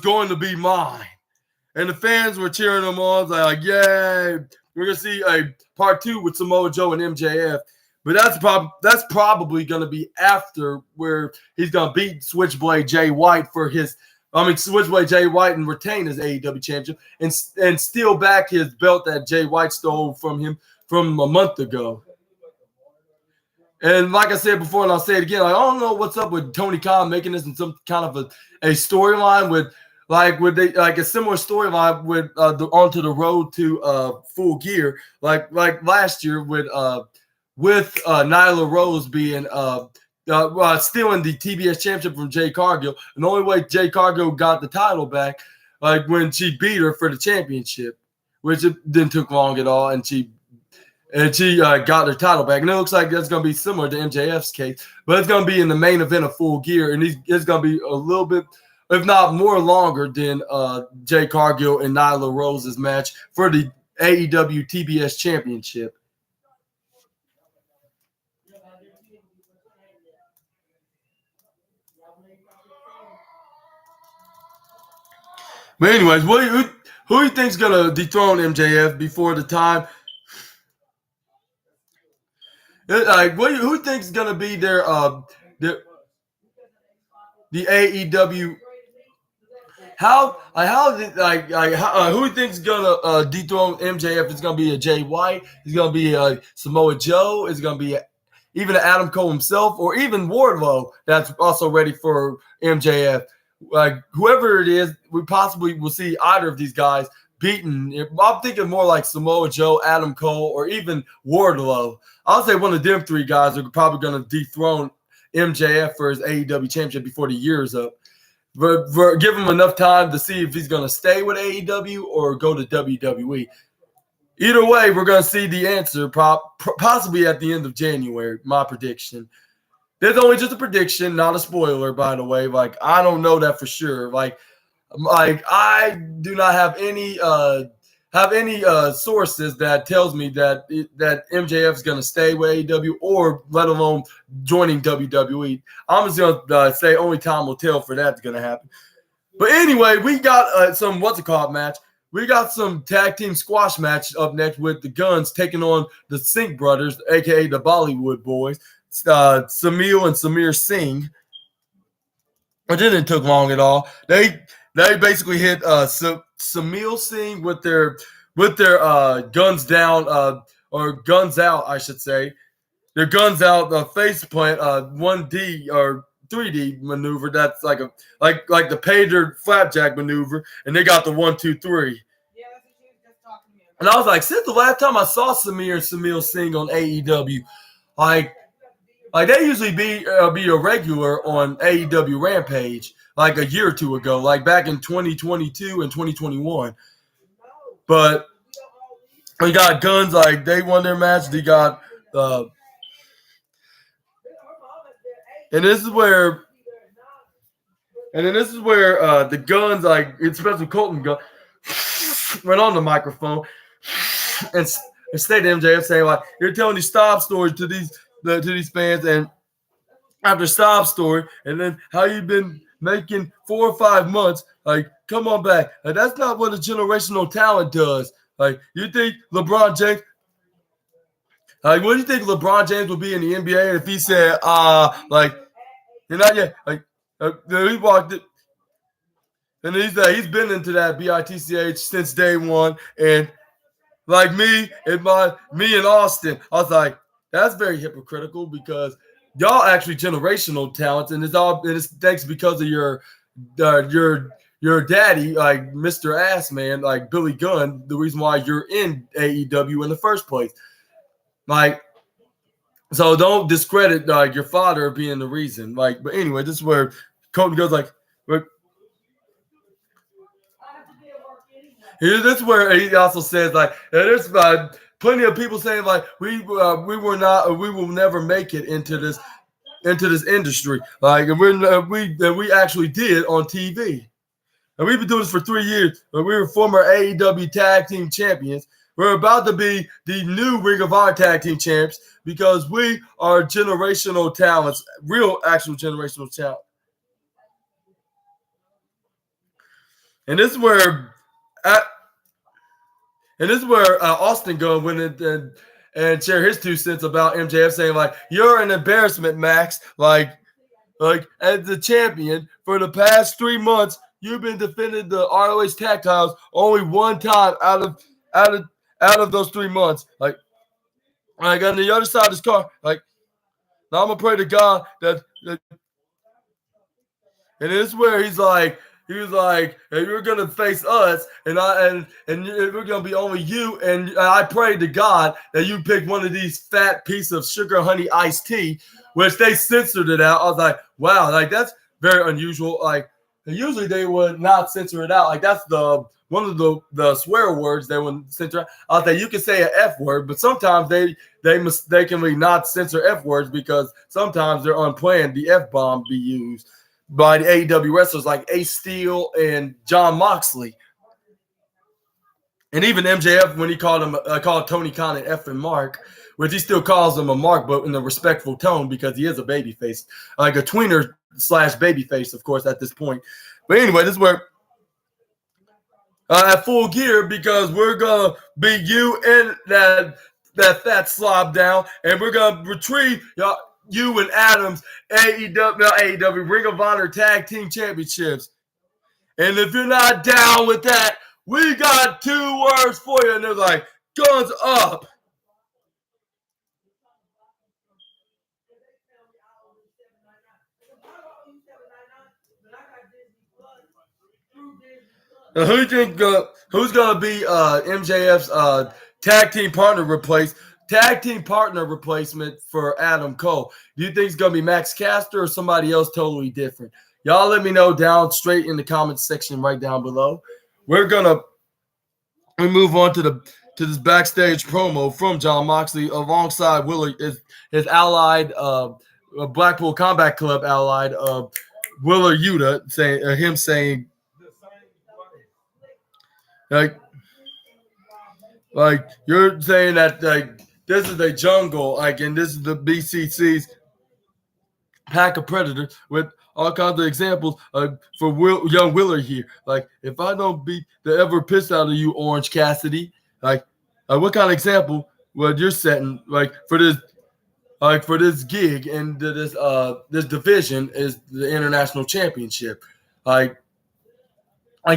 A: going to be mine. And the fans were cheering him on. Like, yay. We're going to see a part 2 with Samoa Joe and MJF. But that's probably going to be after where he's going to beat Switchblade Jay White Switchblade Jay White and retain his AEW championship and steal back his belt that Jay White stole from him from a month ago. And like I said before, and I'll say it again, like, I don't know what's up with Tony Khan making this in some kind of a storyline with a similar storyline with Onto the Road to Full Gear, like last year with Nyla Rose being stealing the TBS championship from Jay Cargill. And the only way Jay Cargill got the title back, like when she beat her for the championship, which it didn't take long at all, and she got her title back. And it looks like that's going to be similar to MJF's case, but it's going to be in the main event of Full Gear, and it's going to be a little bit, if not more longer than Jay Cargill and Nyla Rose's match for the AEW TBS championship. But anyways, who do you think's going to dethrone MJF before the time? Like, who thinks going to be the AEW? Who thinks gonna dethrone MJF? It's gonna be a Jay White. It's gonna be a Samoa Joe. It's gonna be even Adam Cole himself, or even Wardlow. That's also ready for MJF. Like, whoever it is, we possibly will see either of these guys beaten. I'm thinking more like Samoa Joe, Adam Cole, or even Wardlow. I'll say one of them 3 guys are probably going to dethrone MJF for his AEW championship before the year is up. But give him enough time to see if he's going to stay with AEW or go to WWE. Either way, we're going to see the answer possibly at the end of January, my prediction. There's only just a prediction, not a spoiler, by the way. Like, I don't know that for sure. Like I do not have any sources that tells me that MJF is going to stay with AEW or let alone joining WWE. I'm just going to say only time will tell for that's going to happen. But anyway, we got some match. We got some tag team squash match up next with the Guns taking on the Singh brothers, a.k.a. the Bollywood boys, Samil and Samir Singh. It didn't take long at all. They basically hit Samil Singh with their guns down or guns out, I should say. Their guns out, face plant, 1D or 3D maneuver. That's like the Pager flapjack maneuver, and they got the 1, 2, 3.
D: Yeah, that's what she was just talking to me about.
A: And I was like, since the last time I saw Samir and Samil Singh on AEW, like they usually be a regular on AEW Rampage like a year or two ago, like back in 2022 and 2021. But we got Guns, like they won their match. They got and this is where the Guns, like especially Colton Gunn, went on the microphone and stayed to MJF saying like, you're telling these stop stories to these fans, and after sob story, and then how you've been making 4 or 5 months. Like, come on back. Like, that's not what a generational talent does. Like, you think LeBron James? Like, what do you think LeBron James would be in the NBA if he said, like, you're not yet? Like, he walked it, and he's been into that BITCH since day one, and like me and Austin, I was like, that's very hypocritical because y'all actually generational talents, and it's thanks because of your daddy, like Mr. Ass Man, like Billy Gunn, the reason why you're in AEW in the first place. Like, so don't discredit like your father being the reason. Like, but anyway, this is where Colton goes like, this is where he also says like, there's plenty of people saying like we will never make it into this industry. Like, and we actually did on TV. And we've been doing this for 3 years. We were former AEW Tag Team Champions. We're about to be the new Ring of Honor Tag Team Champs because we are generational talents, real actual generational talent. And this is where Austin go and share his 2 cents about MJF, saying like, you're an embarrassment, Max. Like as the champion for the past 3 months, you've been defending the ROH tag titles only 1 time out of those 3 months. Like on the other side of this car, like, now I'm gonna pray to God that and this is where he was like, hey, you're gonna face us, and we're gonna be only you. And I pray to God that you pick one of these fat piece of sugar honey iced tea, which they censored it out. I was like, wow, like that's very unusual. Like usually they would not censor it out. Like that's one of the swear words they would censor out. I was like, you can say an F word, but sometimes they mistakenly not censor F words because sometimes they're unplanned. The F bomb be used by the AEW wrestlers like Ace Steel and Jon Moxley. And even MJF, when he called Tony Khan an F and Mark, which he still calls him a Mark, but in a respectful tone because he is a babyface, like a tweener / babyface, of course, at this point. But anyway, this is where at Full Gear, because we're gonna be you and that fat slob down, and we're gonna retrieve y'all. You and Adams AEW Ring of Honor Tag Team Championships. And if you're not down with that, we got 2 words for you. And they're like, guns up. Now, who's gonna be MJF's tag team partner replacement for Adam Cole? Do you think it's going to be Max Caster or somebody else totally different? Y'all let me know down straight in the comments section right down below. We move on to this backstage promo from Jon Moxley alongside his allied Blackpool Combat Club allied Willer Yuta saying like you're saying that like this is a jungle, like, and this is the BCC's pack of predators with all kinds of examples for young Willer here. Like, if I don't beat the ever piss out of you, Orange Cassidy, like what kind of example would you're setting like for this gig and this division is the international championship. Like,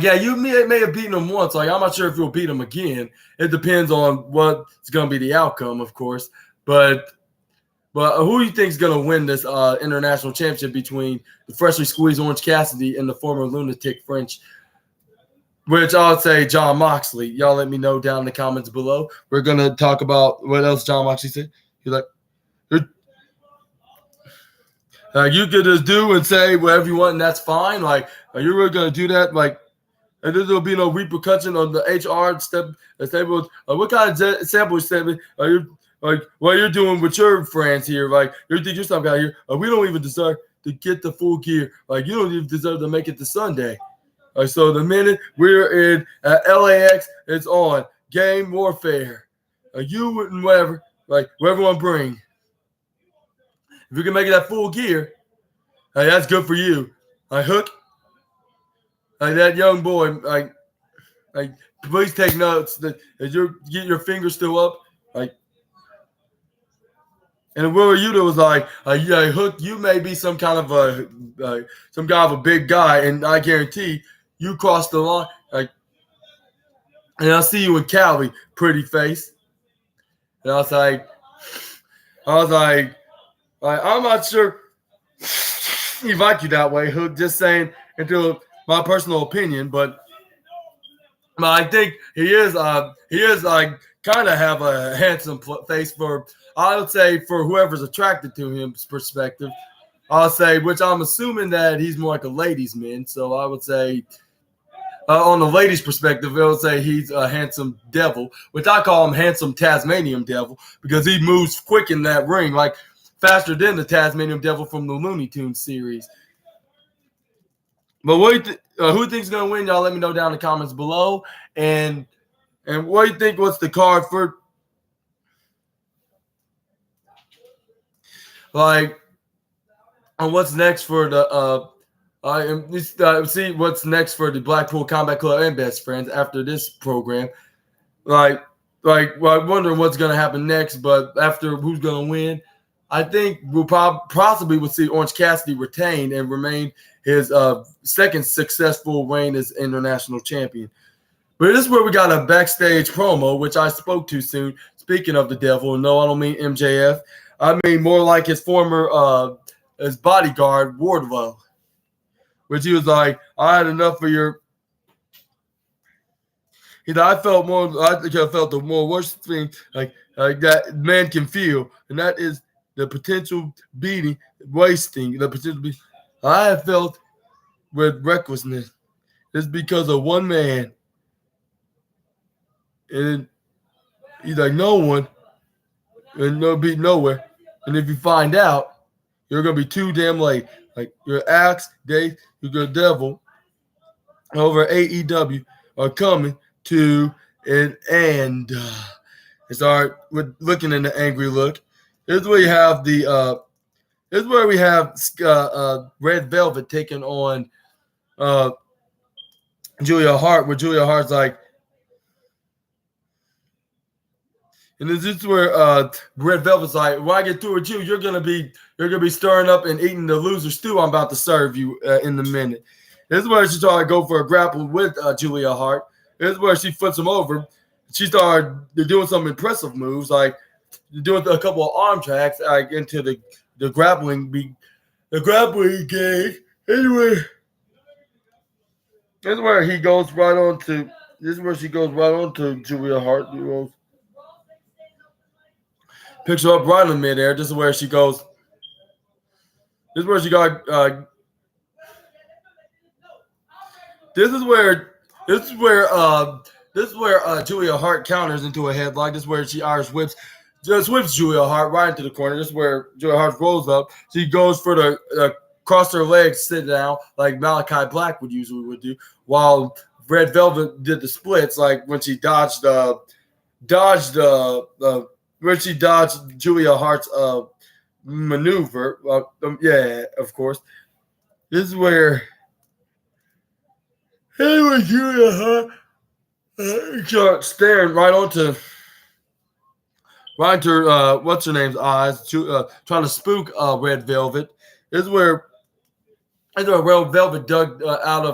A: yeah, you may have beaten him once. Like, I'm not sure if you'll beat him again. It depends on what's going to be the outcome, of course. But who do you think is going to win this international championship between the freshly squeezed Orange Cassidy and the former lunatic French? Which I'll say Jon Moxley. Y'all let me know down in the comments below. We're going to talk about what else Jon Moxley said. He's like, you could just do and say whatever you want, and that's fine. Like, are you really going to do that? Like, and there's will be no repercussion on the HR step. What kind of sample statement are you like? What you're doing with your friends here? Like, you think you're some guy here? We don't even deserve to get the Full Gear. Like, you don't even deserve to make it to Sunday. So the minute we're in LAX, it's on game warfare. You and whatever, like whatever one bring. If you can make it that Full Gear, Hey, that's good for you. Like Hook, like that young boy, like please take notes that you get your fingers still up, like. And Willie Yuta was like, yeah, Hook, you may be some kind of a big guy, and I guarantee you cross the line. Like, and I'll see you in Cali, pretty face. And I was like, I'm not sure he like you that way, Hook. Just saying, into my personal opinion, but I think he is like kind of have a handsome face for, I would say, for whoever's attracted to him's perspective. I'll say, which I'm assuming that he's more like a ladies' man. So I would say, on the ladies' perspective, I would say he's a handsome devil, which I call him handsome Tasmanian devil because he moves quick in that ring, like faster than the Tasmanian devil from the Looney Tunes series. But who do you think's gonna win? Y'all let me know down in the comments below. And what do you think? What's the card for? Like, and what's next for the see what's next for the Blackpool Combat Club and Best Friends after this program. Like, well, I'm wondering what's gonna happen next. But after who's gonna win, I think we'll possibly will see Orange Cassidy retain and remain his second successful reign as international champion. But this is where we got a backstage promo, which I spoke to soon. Speaking of the devil, no, I don't mean MJF. I mean more like his former his bodyguard, Wardlow. Which he was like, I had enough of your. I felt the more worst thing like that man can feel, and that is the potential beating, wasting, the potential beating. I have felt with recklessness. It's because of one man. And he's like, no one, and no beat nowhere. And if you find out, you're gonna be too damn late. Like your axe, Dave, your devil over AEW are coming to an end. It's all right. We're looking in the angry look. Here's where you have the. Here's where we have Red Velvet taking on Julia Hart, where Julia Hart's like. And this is where Red Velvet's like, when I get through with you, you're gonna be stirring up and eating the loser stew I'm about to serve you in a minute. This is where she tried to go for a grapple with Julia Hart. This is where she flips him over. She started doing some impressive moves, like doing a couple of arm tracks like into the grappling game. Anyway, this is where he goes right on to. This is where she goes right on to Julia Hart. Picks her up right in midair. This is where she goes. This is where she got. This is where Julia Hart counters into a headlock. This is where she Irish whips Julia Hart right into the corner. This is where Julia Hart rolls up. She goes for the cross her legs, sit down like Malachi Black would do, while Red Velvet did the splits like when she dodged Julia Hart's maneuver. Yeah, of course. This is where Julia Hart staring right onto what's her name's eyes, trying to spook Red Velvet. This is where Red Velvet dug out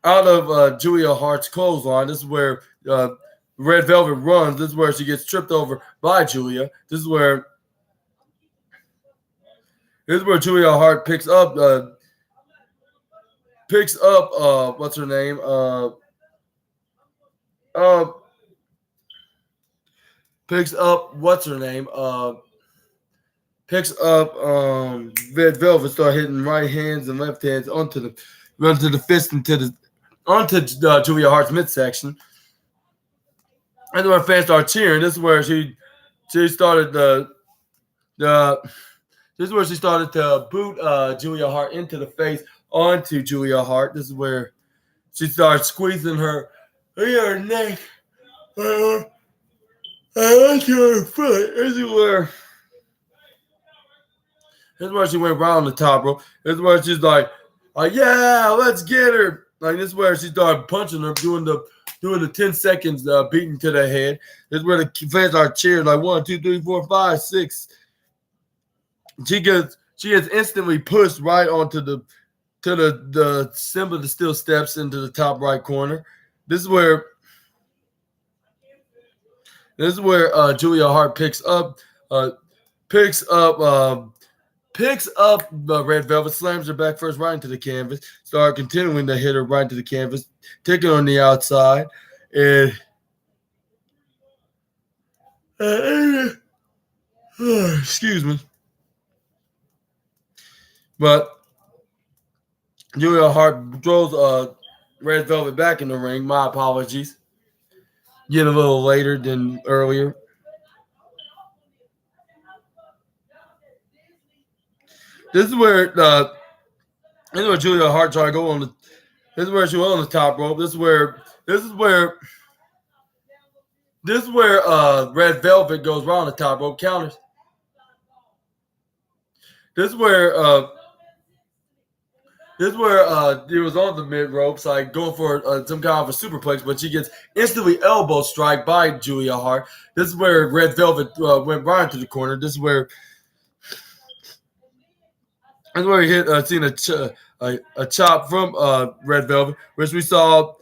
A: of Julia Hart's clothesline. This is where Red Velvet runs. This is where she gets tripped over by Julia. This is where Julia Hart picks up what's her name? Picks up Red Velvet, start hitting right hands and left hands onto the fist onto Julia Hart's midsection. And then when fans start cheering, this is where she started this is where she started to boot Julia Hart into the face onto Julia Hart. This is where she started squeezing her neck onto her foot. This is where This is where she went around the top rope. This is where she's like, yeah, let's get her. Like this is where she started punching her, doing the 10 seconds beating to the head. This is where the fans are cheering like 1, 2, 3, 4, 5, 6. She gets instantly pushed right onto the symbol that still steps into the top right corner. This is where Julia Hart picks up Red Velvet, slams her back first right into the canvas, start continuing to hit her right into the canvas, taking on the outside, and excuse me. But Julia Hart throws Red Velvet back in the ring. My apologies. Getting a little later than earlier. This is where Julia Hart tried to go on the. This is where she was on the top rope. This is where Red Velvet goes around the top rope, counters. This is where he was on the mid ropes, like going for some kind of a superplex, but she gets instantly elbow strike by Julia Hart. This is where Red Velvet went right into the corner. This is where he hit seen a chop from Red Velvet, which we saw.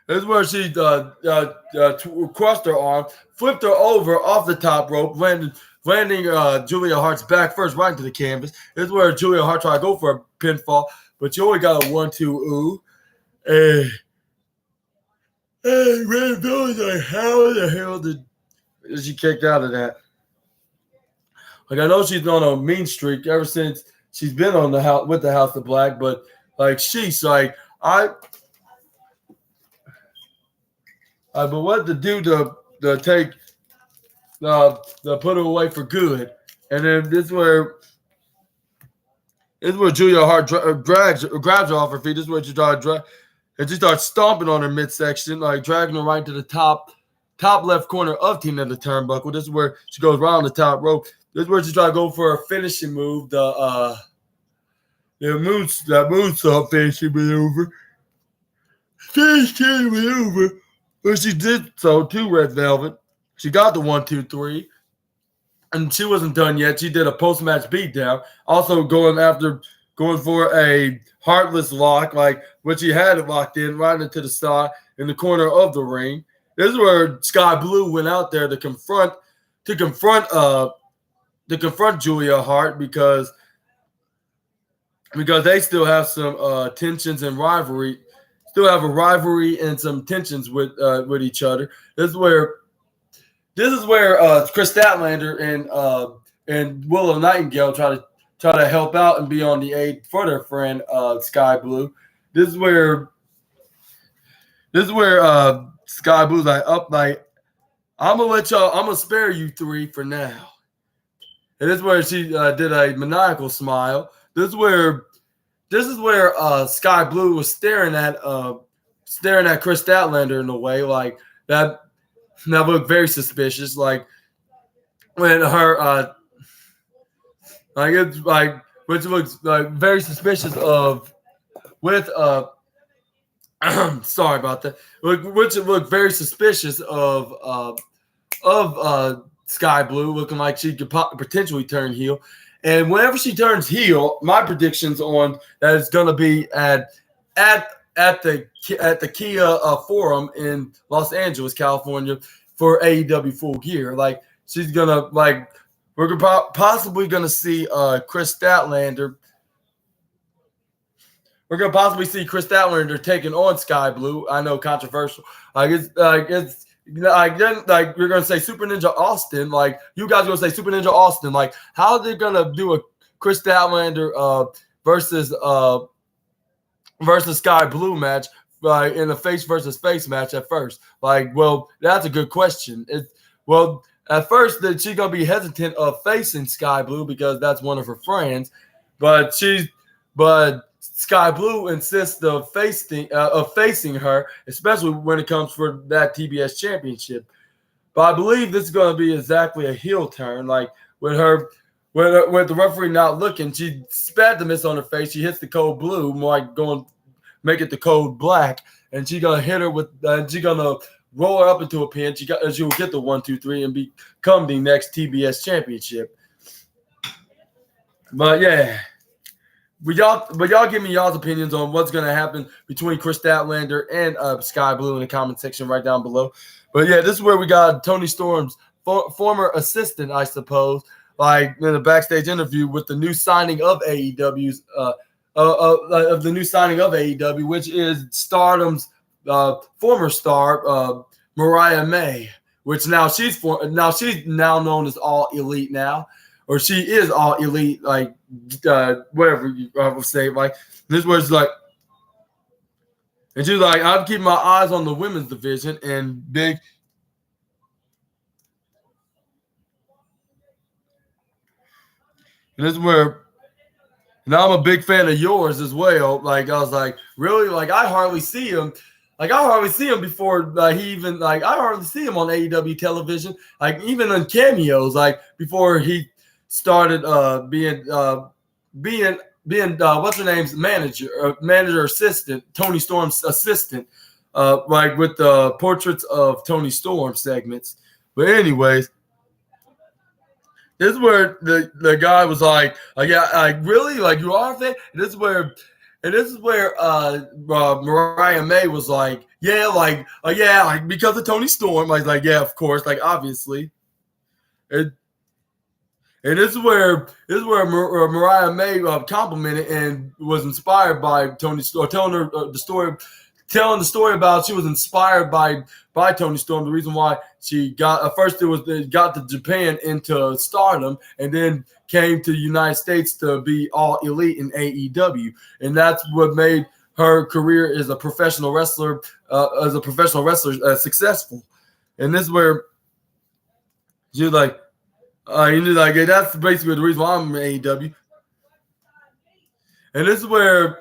A: This is where she crossed her arm, flipped her over off the top rope, landing Julia Hart's back first right into the canvas. This is where Julia Hart tried to go for a pinfall, but you only got a 1-2 ooh. And Red Velvet's like, how the hell did she kicked out of that? Like, I know she's on a mean streak ever since she's been on the house with the House of Black, but like she's like, but what to do to take to put her away for good? And then this is where Julia Hart grabs her off her feet. This is where she starts stomping on her midsection, like dragging her right to the top left corner of Tina the turnbuckle. This is where she goes around the top rope. This is where she tried to go for a finishing move, the moonsault finishing maneuver. Finishing maneuver. But she did so to Red Velvet. She got the 1, 2, 3. And she wasn't done yet. She did a post-match beatdown. Also going for a heartless lock, like what she had it locked in right into the side in the corner of the ring. This is where Sky Blue went out there to confront Julia Hart because they still have some tensions and rivalry. Still have a rivalry and some tensions with each other. This is where Chris Statlander and Willow Nightingale try to help out and be on the aid for their friend Sky Blue. This is where Sky Blue's like, I'm gonna spare you 3 for now. And this is where she did a maniacal smile. This is where Sky Blue was staring at Chris Statlander in a way like that looked very suspicious. Like when her which looks like very suspicious of with sorry about that. Which looked very suspicious of Sky Blue, looking like she could potentially turn heel. And whenever she turns heel, my predictions on that is going to be at the Kia Forum in Los Angeles, California, for AEW Full Gear. Like she's gonna we're possibly gonna see Chris Statlander. We're gonna possibly see Chris Statlander taking on Sky Blue. I know, controversial. We're gonna say Super Ninja Austin. Like you guys are gonna say Super Ninja Austin. Like how are they gonna do a Chris Statlander versus Sky Blue match in a face versus face match at first? Like, well, that's a good question. At first that she's gonna be hesitant of facing Sky Blue because that's one of her friends, but Sky Blue insists of facing her, especially when it comes for that TBS championship. But I believe this is going to be exactly a heel turn. Like with the referee not looking. She spat the miss on her face. She hits the code blue, like going make it the code black, and she gonna hit her with. She gonna roll her up into a pin. She will get the 1, 2, 3 and become the next TBS championship. But yeah. But y'all give me y'all's opinions on what's going to happen between Chris Statlander and Sky Blue in the comment section right down below. But yeah, this is where we got Tony Storm's former assistant, I suppose, like in a backstage interview with the new signing of AEW's of the new signing of AEW, which is Stardom's former star Mariah May, which now she's now known as All Elite now. Or she is All Elite, like whatever you would say. Like this was like, and she's like, I'll keep my eyes on the women's division and big. And this is where, now I'm a big fan of yours as well. Like I was like, really, like I hardly see him. Like I hardly see him before he even like I hardly see him on AEW television. Like even on cameos, like before he started being what's her name's manager assistant, Tony Storm's assistant, like with the portraits of Tony Storm segments. But anyways, this is where the guy was like yeah, like really, like you are a fan. And this is where Mariah May was like, yeah, like yeah, like because of Tony Storm. I was like, yeah, of course, like obviously. And this is where Mariah May complimented and was inspired by Tony Storm, telling the story about she was inspired by Tony Storm. The reason why she got first got to Japan into Stardom and then came to the United States to be All Elite in AEW, and that's what made her career as a professional wrestler successful. And this is where she was like. Like that's basically the reason why I'm in AEW. And this is where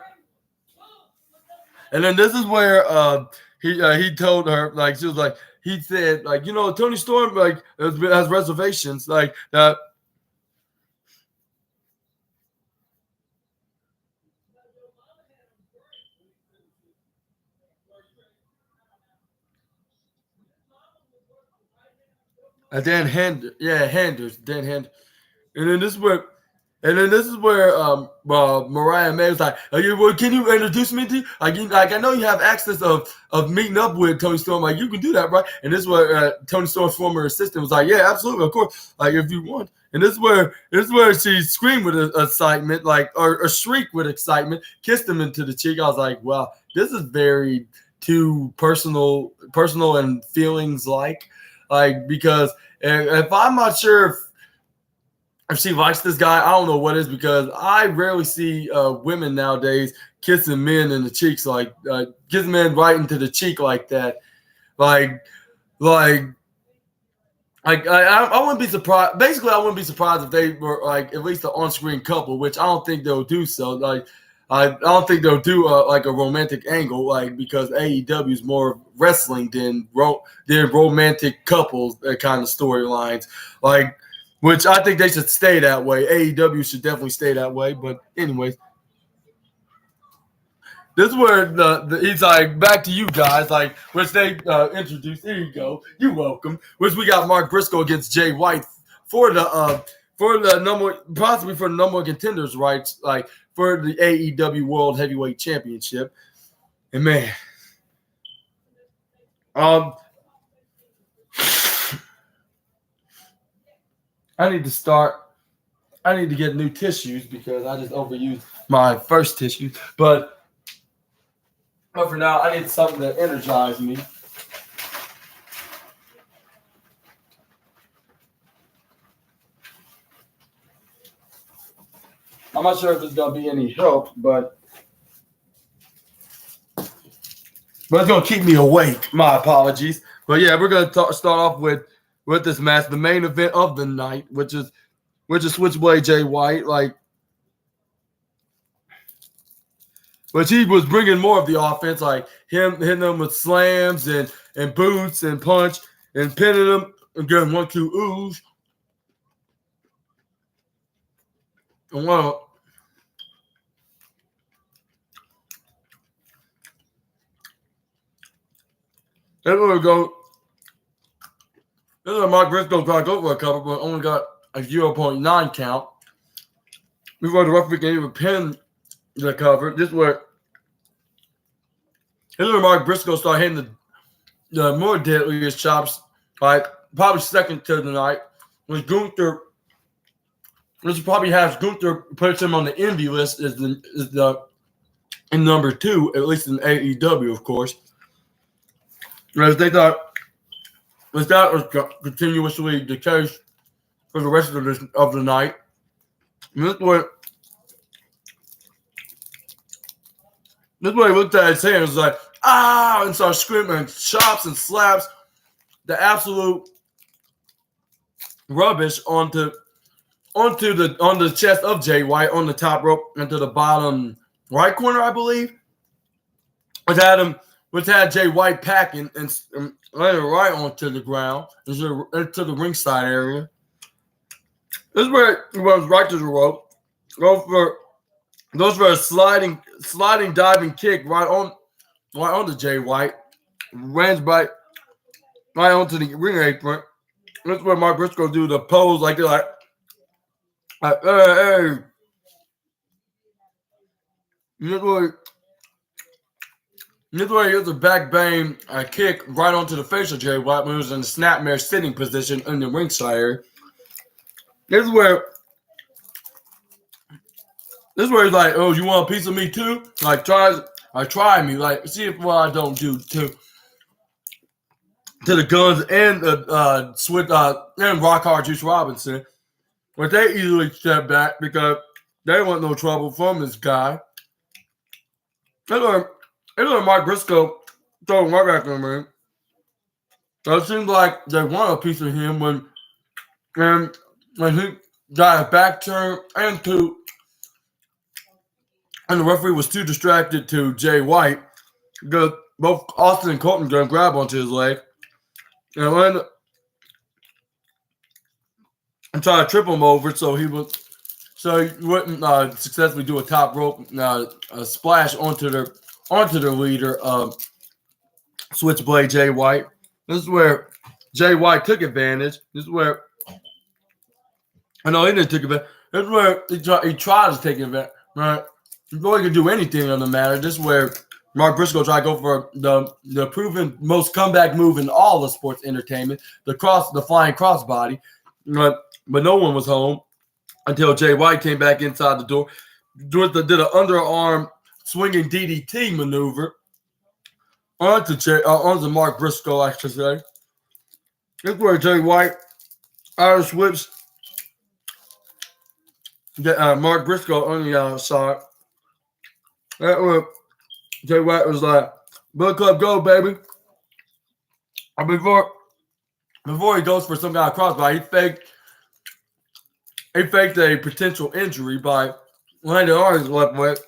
A: he told her, like she was like, he said, like, you know, Tony Storm like has reservations like that. Dan Henders. And then this is where Mariah May was like, can you introduce me to you? Like I know you have access of meeting up with Tony Storm. Like you can do that, right? And this is where Tony Storm's former assistant was like, yeah, absolutely, of course. Like if you want. And this is where she screamed with excitement, like or shrieked with excitement, kissed him into the cheek. I was like, wow, this is very too personal and feelings like because if I'm not sure if she likes this guy, I don't know what is, because I rarely see women nowadays kissing men in the cheeks, like kissing men right into the cheek like that. I wouldn't be surprised. Basically, I wouldn't be surprised if they were like at least an on-screen couple, which I don't think they'll do. So like, I don't think they'll do like a romantic angle, like because AEW is more wrestling than romantic couples, that kind of storylines, like. Which I think they should stay that way. AEW should definitely stay that way. But anyways, this is where he's like, back to you guys, like which they introduced. Here you go. You're welcome. Which we got Mark Briscoe against Jay White for the number one contenders rights, like for the AEW World Heavyweight Championship. And man, I need to get new tissues because I just overused my first tissue. But for now, I need something to energize me. I'm not sure if it's going to be any help, but it's going to keep me awake. My apologies. But yeah, we're going to start off with this match, the main event of the night, which is Switchblade Jay White, like, but he was bringing more of the offense, like him hitting them with slams and boots and punch and pinning them and getting 1-2 oohs. Well, then we're going to go. This is Mark Briscoe tried to go for a cover, but only got a 0.9 count. Before the referee can even pin the cover. This is where Mark Briscoe started hitting the more deadliest chops, like probably second to the night, was Gunther. Which probably has Gunther puts him on the indie list is the in number 2, at least in AEW, of course. Whereas they thought that was continuously the case for the rest of the night. And this way he looked at his hand and was like, ah, and started screaming and chops and slaps the absolute rubbish onto the chest of Jay White on the top rope into the bottom right corner, I believe. Which had Jay White packing and landed right onto the ground into the ringside area. This is where he runs right to the rope. Goes for a sliding diving kick right on the Jay White. Runs right onto the ring apron. This is where Mark Briscoe do the pose like they're like hey. This way he gets a back bang kick right onto the face of Jay White when he was in the snapmare sitting position in the ringside area. This is where he's like, oh, you want a piece of me too? Like, try me. Like, see if what I don't do to the Guns and and Rock Hard Juice Robinson. But they easily step back because they want no trouble from this guy. And Mark Briscoe throwing right back in the ring. So it seems like they want a piece of him when he got a back turn and the referee was too distracted to Jay White because both Austin and Colton gonna grab onto his leg and try to trip him over so he wouldn't successfully do a top rope a splash onto the leader, Switchblade Jay White. This is where Jay White took advantage. This is where he didn't take advantage. This is where he tried to take advantage. Right? Before he could do anything on the matter, this is where Mark Briscoe tried to go for the proven most comeback move in all of sports entertainment, the flying crossbody. But no one was home until Jay White came back inside the door, did an underarm swinging DDT maneuver onto Mark Briscoe, I should say. This is where Jay White Irish whips Mark Briscoe on the outside. That was Jay White was like, "Bullet Club, go, baby!" And before he goes for some kind of crossbody, he faked a potential injury by landing on his left leg.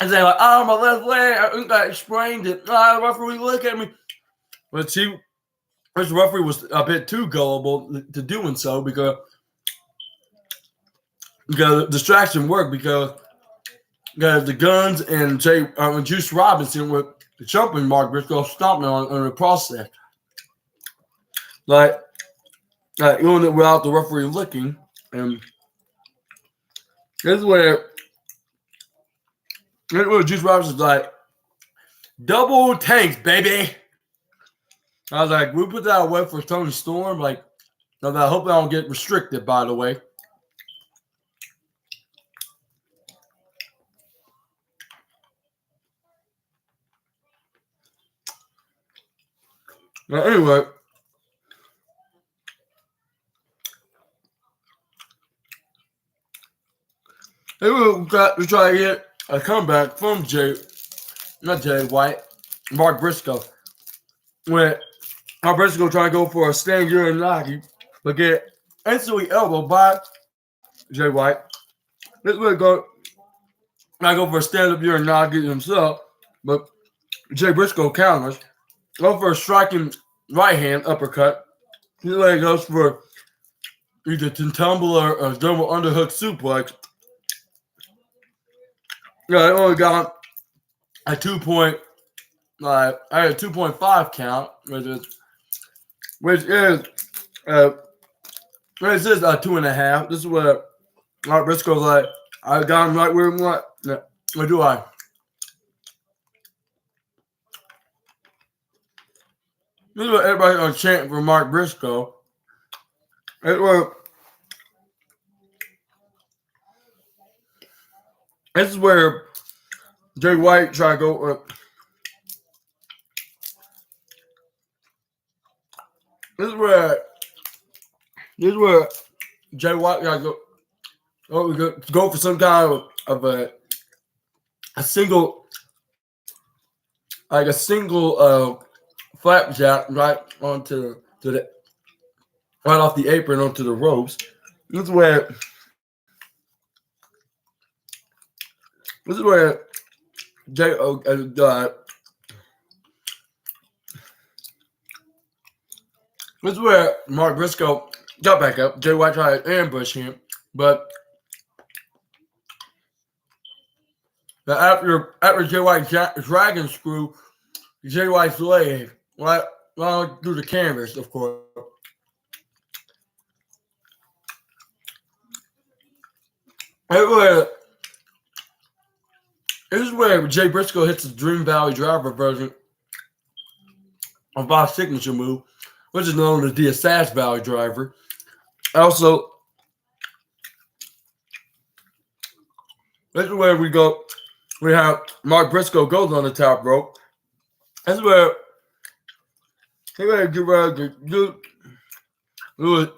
A: And saying like, "Oh, my left leg, I think I sprained it." The referee, look at me. But this referee was a bit too gullible to doing so because distraction worked because the Guns and Juice Robinson were jumping Mark Briscoe, stomping on the process. Like doing it without the referee looking. And this is where Juice Robinson's like, double tanks, baby. I was like, we put that away for Tony Storm. Like, I hope I don't get restricted, by the way. But anyway, we got to try to get a comeback from Mark Briscoe. When Mark Briscoe trying to go for a stand uranagi, but get instantly elbowed by Jay White. This way go for a stand-up uranagi himself, but Jay Briscoe counters. Go for a striking right hand uppercut. This way goes for either tumbler or double underhook suplex Yeah, I only got a 2 I had a 2.5 count, which is a 2.5. This is what Mark Briscoe's like. I got him right where we want. What do I? This is what everybody's gonna chant for Mark Briscoe. This is where Jay White tried to go. This is where Jay White got to go. Oh, we go for some kind of a single, like a single flapjack right onto the right off the apron onto the ropes. This is where Jay this is where Mark Briscoe got back up. Jay White tried to ambush him, but after Jay White dragon screw Jay White's leg right through the canvas, of course. This is where Jay Briscoe hits the Dream Valley Driver version of Bob's signature move, which is known as the Assassin Valley Driver. Also, this is where we have Mark Briscoe goes on the top rope. This is where he ready to get ready to do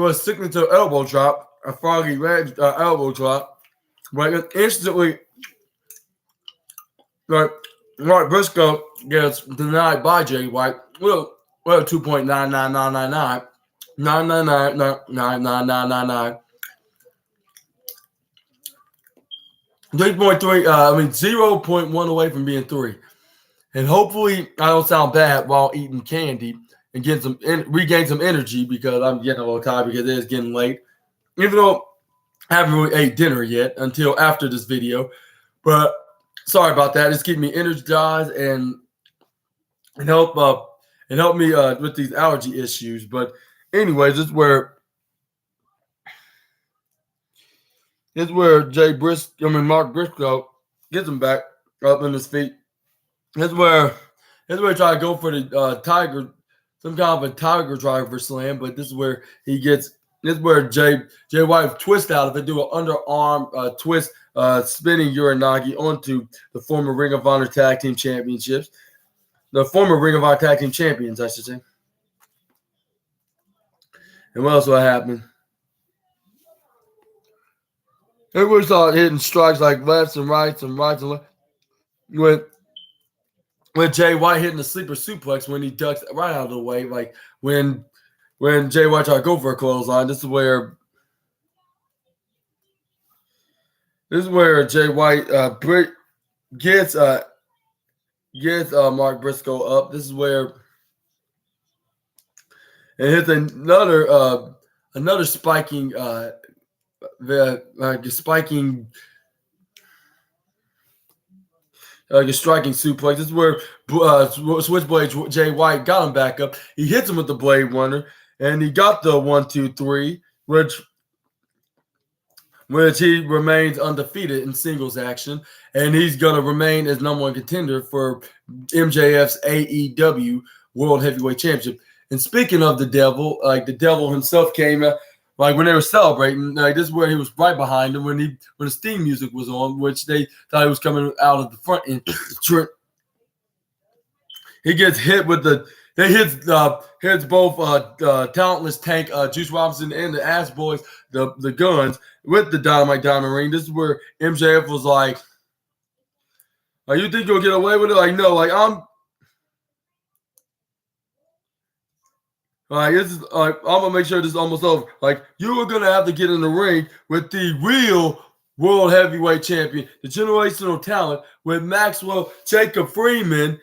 A: a signature elbow drop, a froggy red elbow drop. But instantly, Mark Briscoe gets denied by Jay White. Well, 2.99999. 999. 3.3, 0.1 away from being 3. And hopefully I don't sound bad while eating candy and regain some energy because I'm getting a little tired because it is getting late. Even though I haven't really ate dinner yet until after this video. But sorry about that. It's keeping me energized and help me with these allergy issues. But anyways, this is where Mark Briscoe gets him back up in his feet. This is where he tried to go for the tiger, some kind of a tiger driver slam, but this is where Jay White twist out of it, do an underarm twist, spinning Uranagi onto the former Ring of Honor Tag Team Championships. The former Ring of Honor Tag Team Champions, I should say. And what else will happen? Everybody started hitting strikes like lefts and rights and left. With Jay White hitting the sleeper suplex when he ducks right out of the way, like when Jay White tried to go for a clothesline. This is where Jay White gets Mark Briscoe up. This is where it hits another spiking a striking suplex. This is where Switchblade Jay White got him back up. He hits him with the Blade Runner, and he got the 1-2-3, which he remains undefeated in singles action, and he's gonna remain as #1 contender for MJF's AEW World Heavyweight Championship. And speaking of the devil, like the devil himself came out. Like when they were celebrating, like this is where he was right behind them when the Sting music was on, which they thought he was coming out of the front end. He gets hit with hits both talentless Tank, Juice Robinson, and the Ass Boys, the Guns with the Dynamite Diamond Ring. This is where MJF was like, you think you'll get away with it? Like, no, like this is I'm gonna make sure this is almost over. Like, you are gonna have to get in the ring with the real World Heavyweight Champion, the generational talent, with Maxwell Jacob Freeman,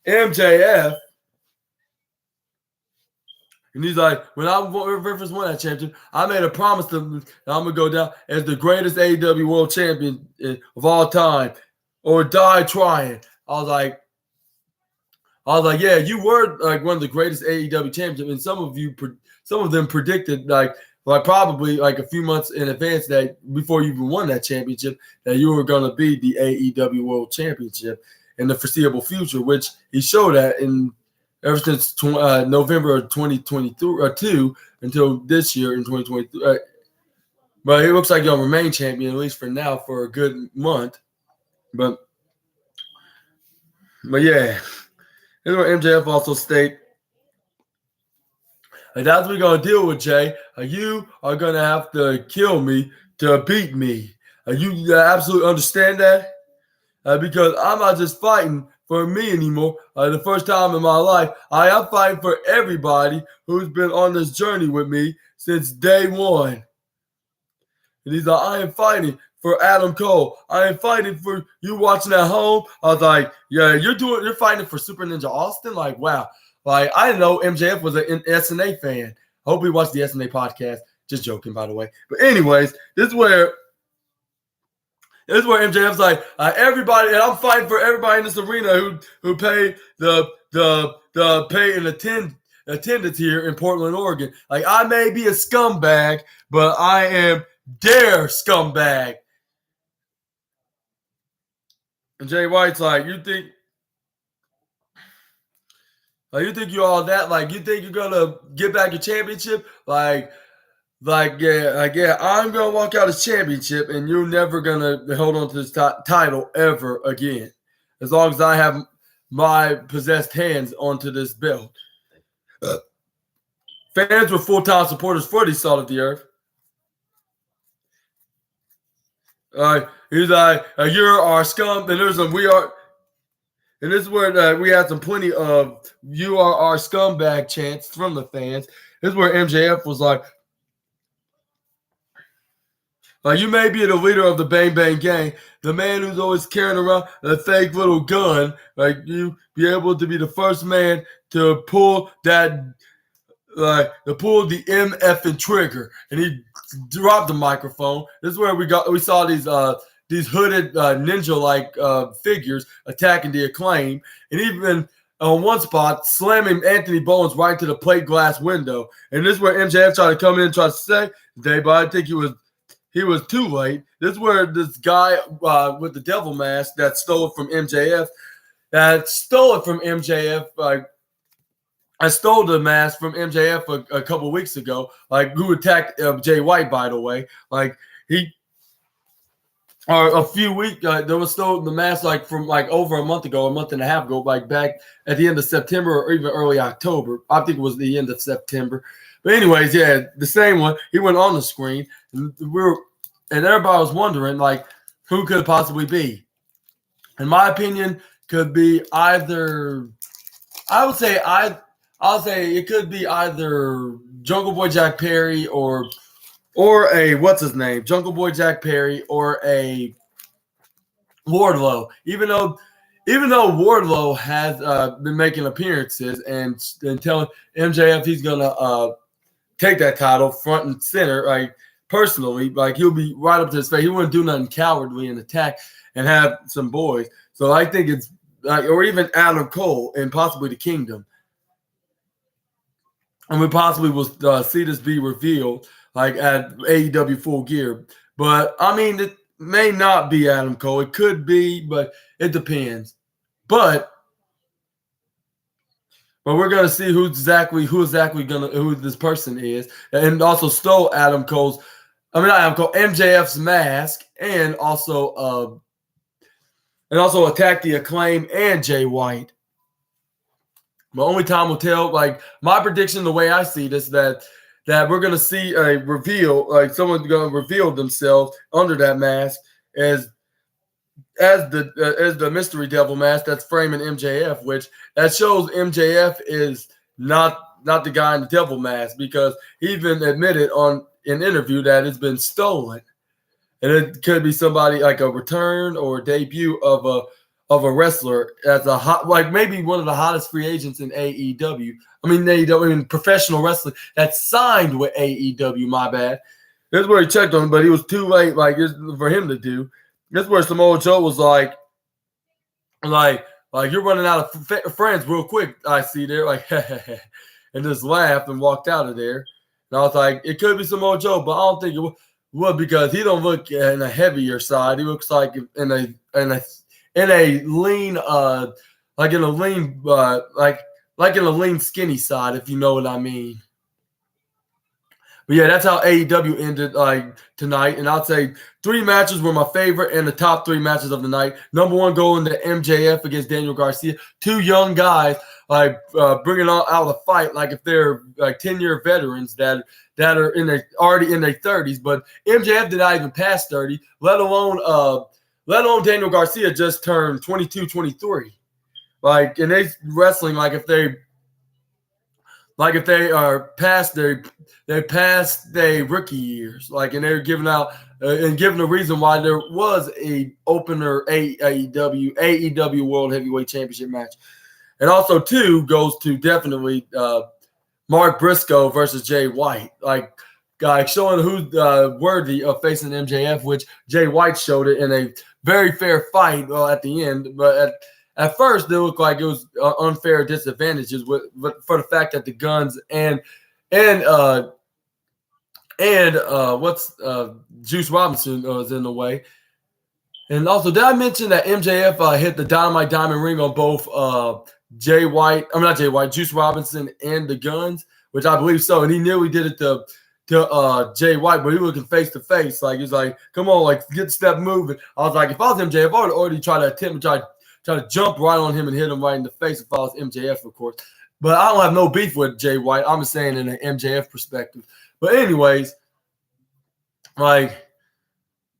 A: MJF, And he's like, when Rivers won that championship, I made a promise to him that I'm going to go down as the greatest AEW world champion of all time or die trying. I was like, yeah, you were like one of the greatest AEW champions. And some of them predicted like probably like a few months in advance that before you even won that championship, that you were going to be the AEW world championship in the foreseeable future, which he showed that ever since November of 2022 until this year in 2023. But it looks like you'll remain champion, at least for now, for a good month. But yeah, here's what MJF also state. That's what we're going to deal with, Jay. You are going to have to kill me to beat me. You absolutely understand that? Because I'm not just fighting for me anymore. The first time in my life, I am fighting for everybody who's been on this journey with me since day one. And he's like, I am fighting for Adam Cole. I am fighting for you watching at home. I was like, yeah, you're fighting for Super Ninja Austin? Like, wow. Like, I didn't know MJF was an SNA fan. I hope he watched the SNA podcast. Just joking, by the way. But anyways, this is where MJF's like, everybody, and I'm fighting for everybody in this arena who paid the pay and attendance here in Portland, Oregon. Like, I may be a scumbag, but I am their scumbag. And Jay White's like, you think you're all that? Like, you think you're gonna get back your championship? Yeah, I'm gonna walk out as championship, and you're never gonna hold on to this title ever again, as long as I have my possessed hands onto this belt. Fans were full-time supporters for the Salt of the Earth. He's like, you're our scum, and and this is where we had some plenty of "you are our scumbag" chants from the fans. This is where MJF was like, you may be the leader of the Bang Bang Gang, the man who's always carrying around a fake little gun. Like, you be able to be the first man to pull that, to pull the MF trigger. And he dropped the microphone. This is where we saw these hooded ninja-like figures attacking the Acclaim, and even on one spot slamming Anthony Bowens right into the plate glass window. And this is where MJF tried to come in and try to say, but I think he was too late. This is where this guy with the devil mask that stole it from MJF. I stole the mask from MJF a couple weeks ago, who attacked Jay White, by the way. A few weeks, there was still the mask from over a month and a half ago, back at the end of September or even early October. I think it was the end of September. But anyways, yeah, the same one. He went on the screen, and everybody was wondering who could it possibly be. In my opinion, could be either. I'll say it could be either Jungle Boy Jack Perry or a what's his name, Jungle Boy Jack Perry or a Wardlow. Even though Wardlow has been making appearances and telling MJF he's gonna take that title front and center, personally, he'll be right up to his face. He wouldn't do nothing cowardly and attack and have some boys. So I think it's or even Adam Cole and possibly the Kingdom. And we possibly will see this be revealed at AEW Full Gear. But I mean, it may not be Adam Cole. It could be, but it depends. But we're gonna see who exactly who this person is, and also stole MJF's mask, and also attacked the Acclaim and Jay White. But only time will tell. My prediction, the way I see this, that we're gonna see a reveal, someone's gonna reveal themselves under that mask as the mystery devil mask that's framing MJF, which that shows MJF is not the guy in the devil mask, because he even admitted on an interview that it's been stolen, and it could be somebody a return or a debut of of a wrestler as a hot, like maybe one of the hottest free agents in AEW. I mean, AEW in professional wrestling that signed with AEW. My bad. This is where he checked on him, but he was too late. Like for him to do. This is where Samoa Joe was like you're running out of friends real quick. I see there, like, and just laughed and walked out of there. And I was like, it could be Samoa Joe, but I don't think it would because he don't look in a heavier side. He looks like in a lean, like in a lean skinny side, if you know what I mean. But yeah, that's how AEW ended tonight. And I'd say 3 matches were my favorite and the top 3 matches of the night. Number 1 going to MJF against Daniel Garcia. 2 young guys bringing out the fight like if they're 10-year veterans that are already in their 30s. But MJF did not even pass 30, let alone Daniel Garcia just turned 22, 23. And they wrestling like if they are past their rookie years, and they're giving out and giving the reason why there was a opener AEW World Heavyweight Championship match, and also 2 goes to definitely Mark Briscoe versus Jay White, showing who's worthy of facing MJF, which Jay White showed it in a very fair fight at the end, but at first, it looked like it was unfair disadvantages for the fact that the Guns and Juice Robinson was in the way. And also, did I mention that MJF hit the Dynamite Diamond Ring on both Juice Robinson and the Guns, which I believe so. And he nearly did it to Jay White, but he was looking face to face. He's like, come on, get the step moving. I was like, if I was MJF, I would already try to jump right on him and hit him right in the face if I was MJF, of course. But I don't have no beef with Jay White. I'm just saying in an MJF perspective. But anyways, I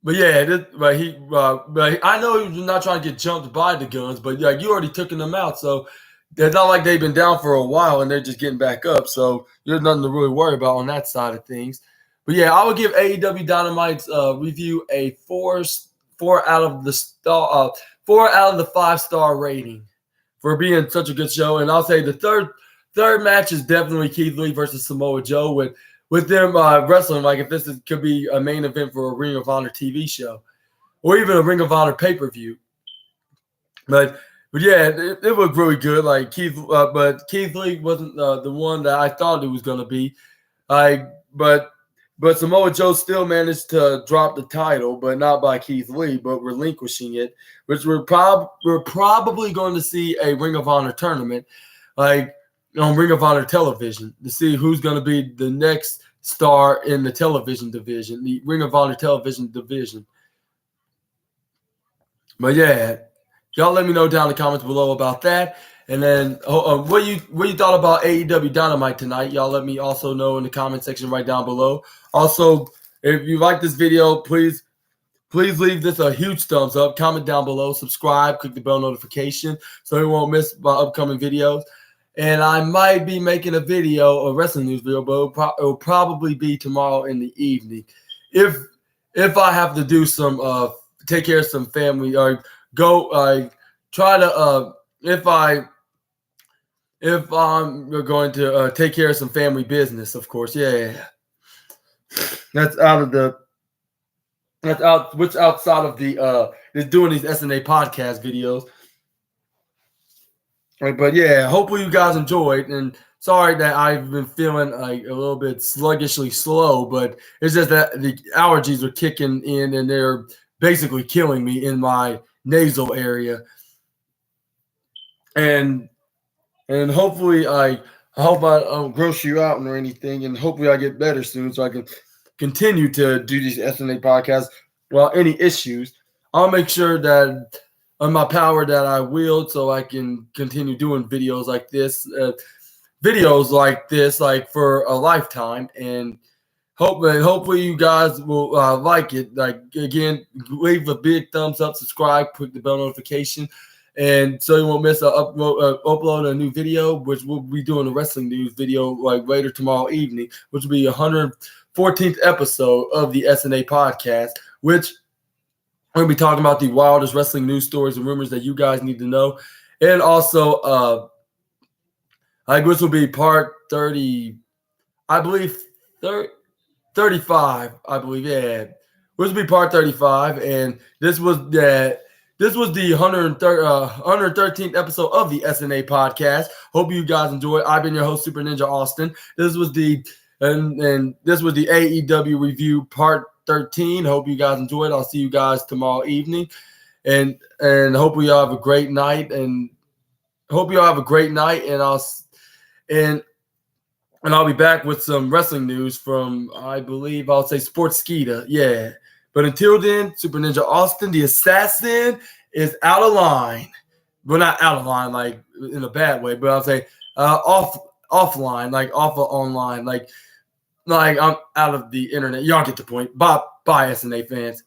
A: know he was not trying to get jumped by the Guns, but you already took them out, so it's not like they've been down for a while and they're just getting back up. So there's nothing to really worry about on that side of things. But yeah, I would give AEW Dynamite's review a 4 out of the 5-star rating for being such a good show. And I'll say the third match is definitely Keith Lee versus Samoa Joe with them wrestling if this could be a main event for a Ring of Honor TV show or even a Ring of Honor pay-per-view. But yeah, it looked really good. But Keith Lee wasn't the one that I thought it was going to be. But Samoa Joe still managed to drop the title, but not by Keith Lee, but relinquishing it, which we're probably going to see a Ring of Honor tournament, on Ring of Honor television, to see who's going to be the next star in the television division, the Ring of Honor television division. But yeah, y'all let me know down in the comments below about that. And then what you thought about AEW Dynamite tonight, y'all let me also know in the comment section right down below. Also, if you like this video, please leave this a huge thumbs up. Comment down below. Subscribe. Click the bell notification so you won't miss my upcoming videos. And I might be making a wrestling news video, but it will probably be tomorrow in the evening. If I have to do some take care of some family or go try to if I'm going to take care of some family business, of course. Yeah. That's outside of the just doing these SNA podcast videos. Right, but yeah, hopefully you guys enjoyed. And sorry that I've been feeling a little bit sluggishly slow, but it's just that the allergies are kicking in and they're basically killing me in my nasal area. And hopefully I hope I don't gross you out or anything, and hopefully I get better soon so I can continue to do these SNA podcasts without any issues. I'll make sure that on my power that I wield so I can continue doing videos like this for a lifetime, and hopefully you guys will like it. Again, leave a big thumbs up, subscribe, click the bell notification, and so you won't miss upload a new video, which we'll be doing a wrestling news video later tomorrow evening, which will be 114th episode of the SNA podcast, which we're going to be talking about the wildest wrestling news stories and rumors that you guys need to know. And also, this will be part 30, I believe, 35, I believe, yeah. This will be part 35, and this was the 113th episode of the SNA podcast. Hope you guys enjoy. I've been your host, Super Ninja Austin. This was the AEW review part 13. Hope you guys enjoyed. I'll see you guys tomorrow evening, and hopefully y'all have a great night. And I'll be back with some wrestling news from, I believe, I'll say Sportskeeda. Yeah. But until then, Super Ninja Austin, the assassin, is out of line. Well, not out of line, like in a bad way, but I'll say offline, like off of online, like I'm out of the internet. Y'all get the point. Bye, SNA fans.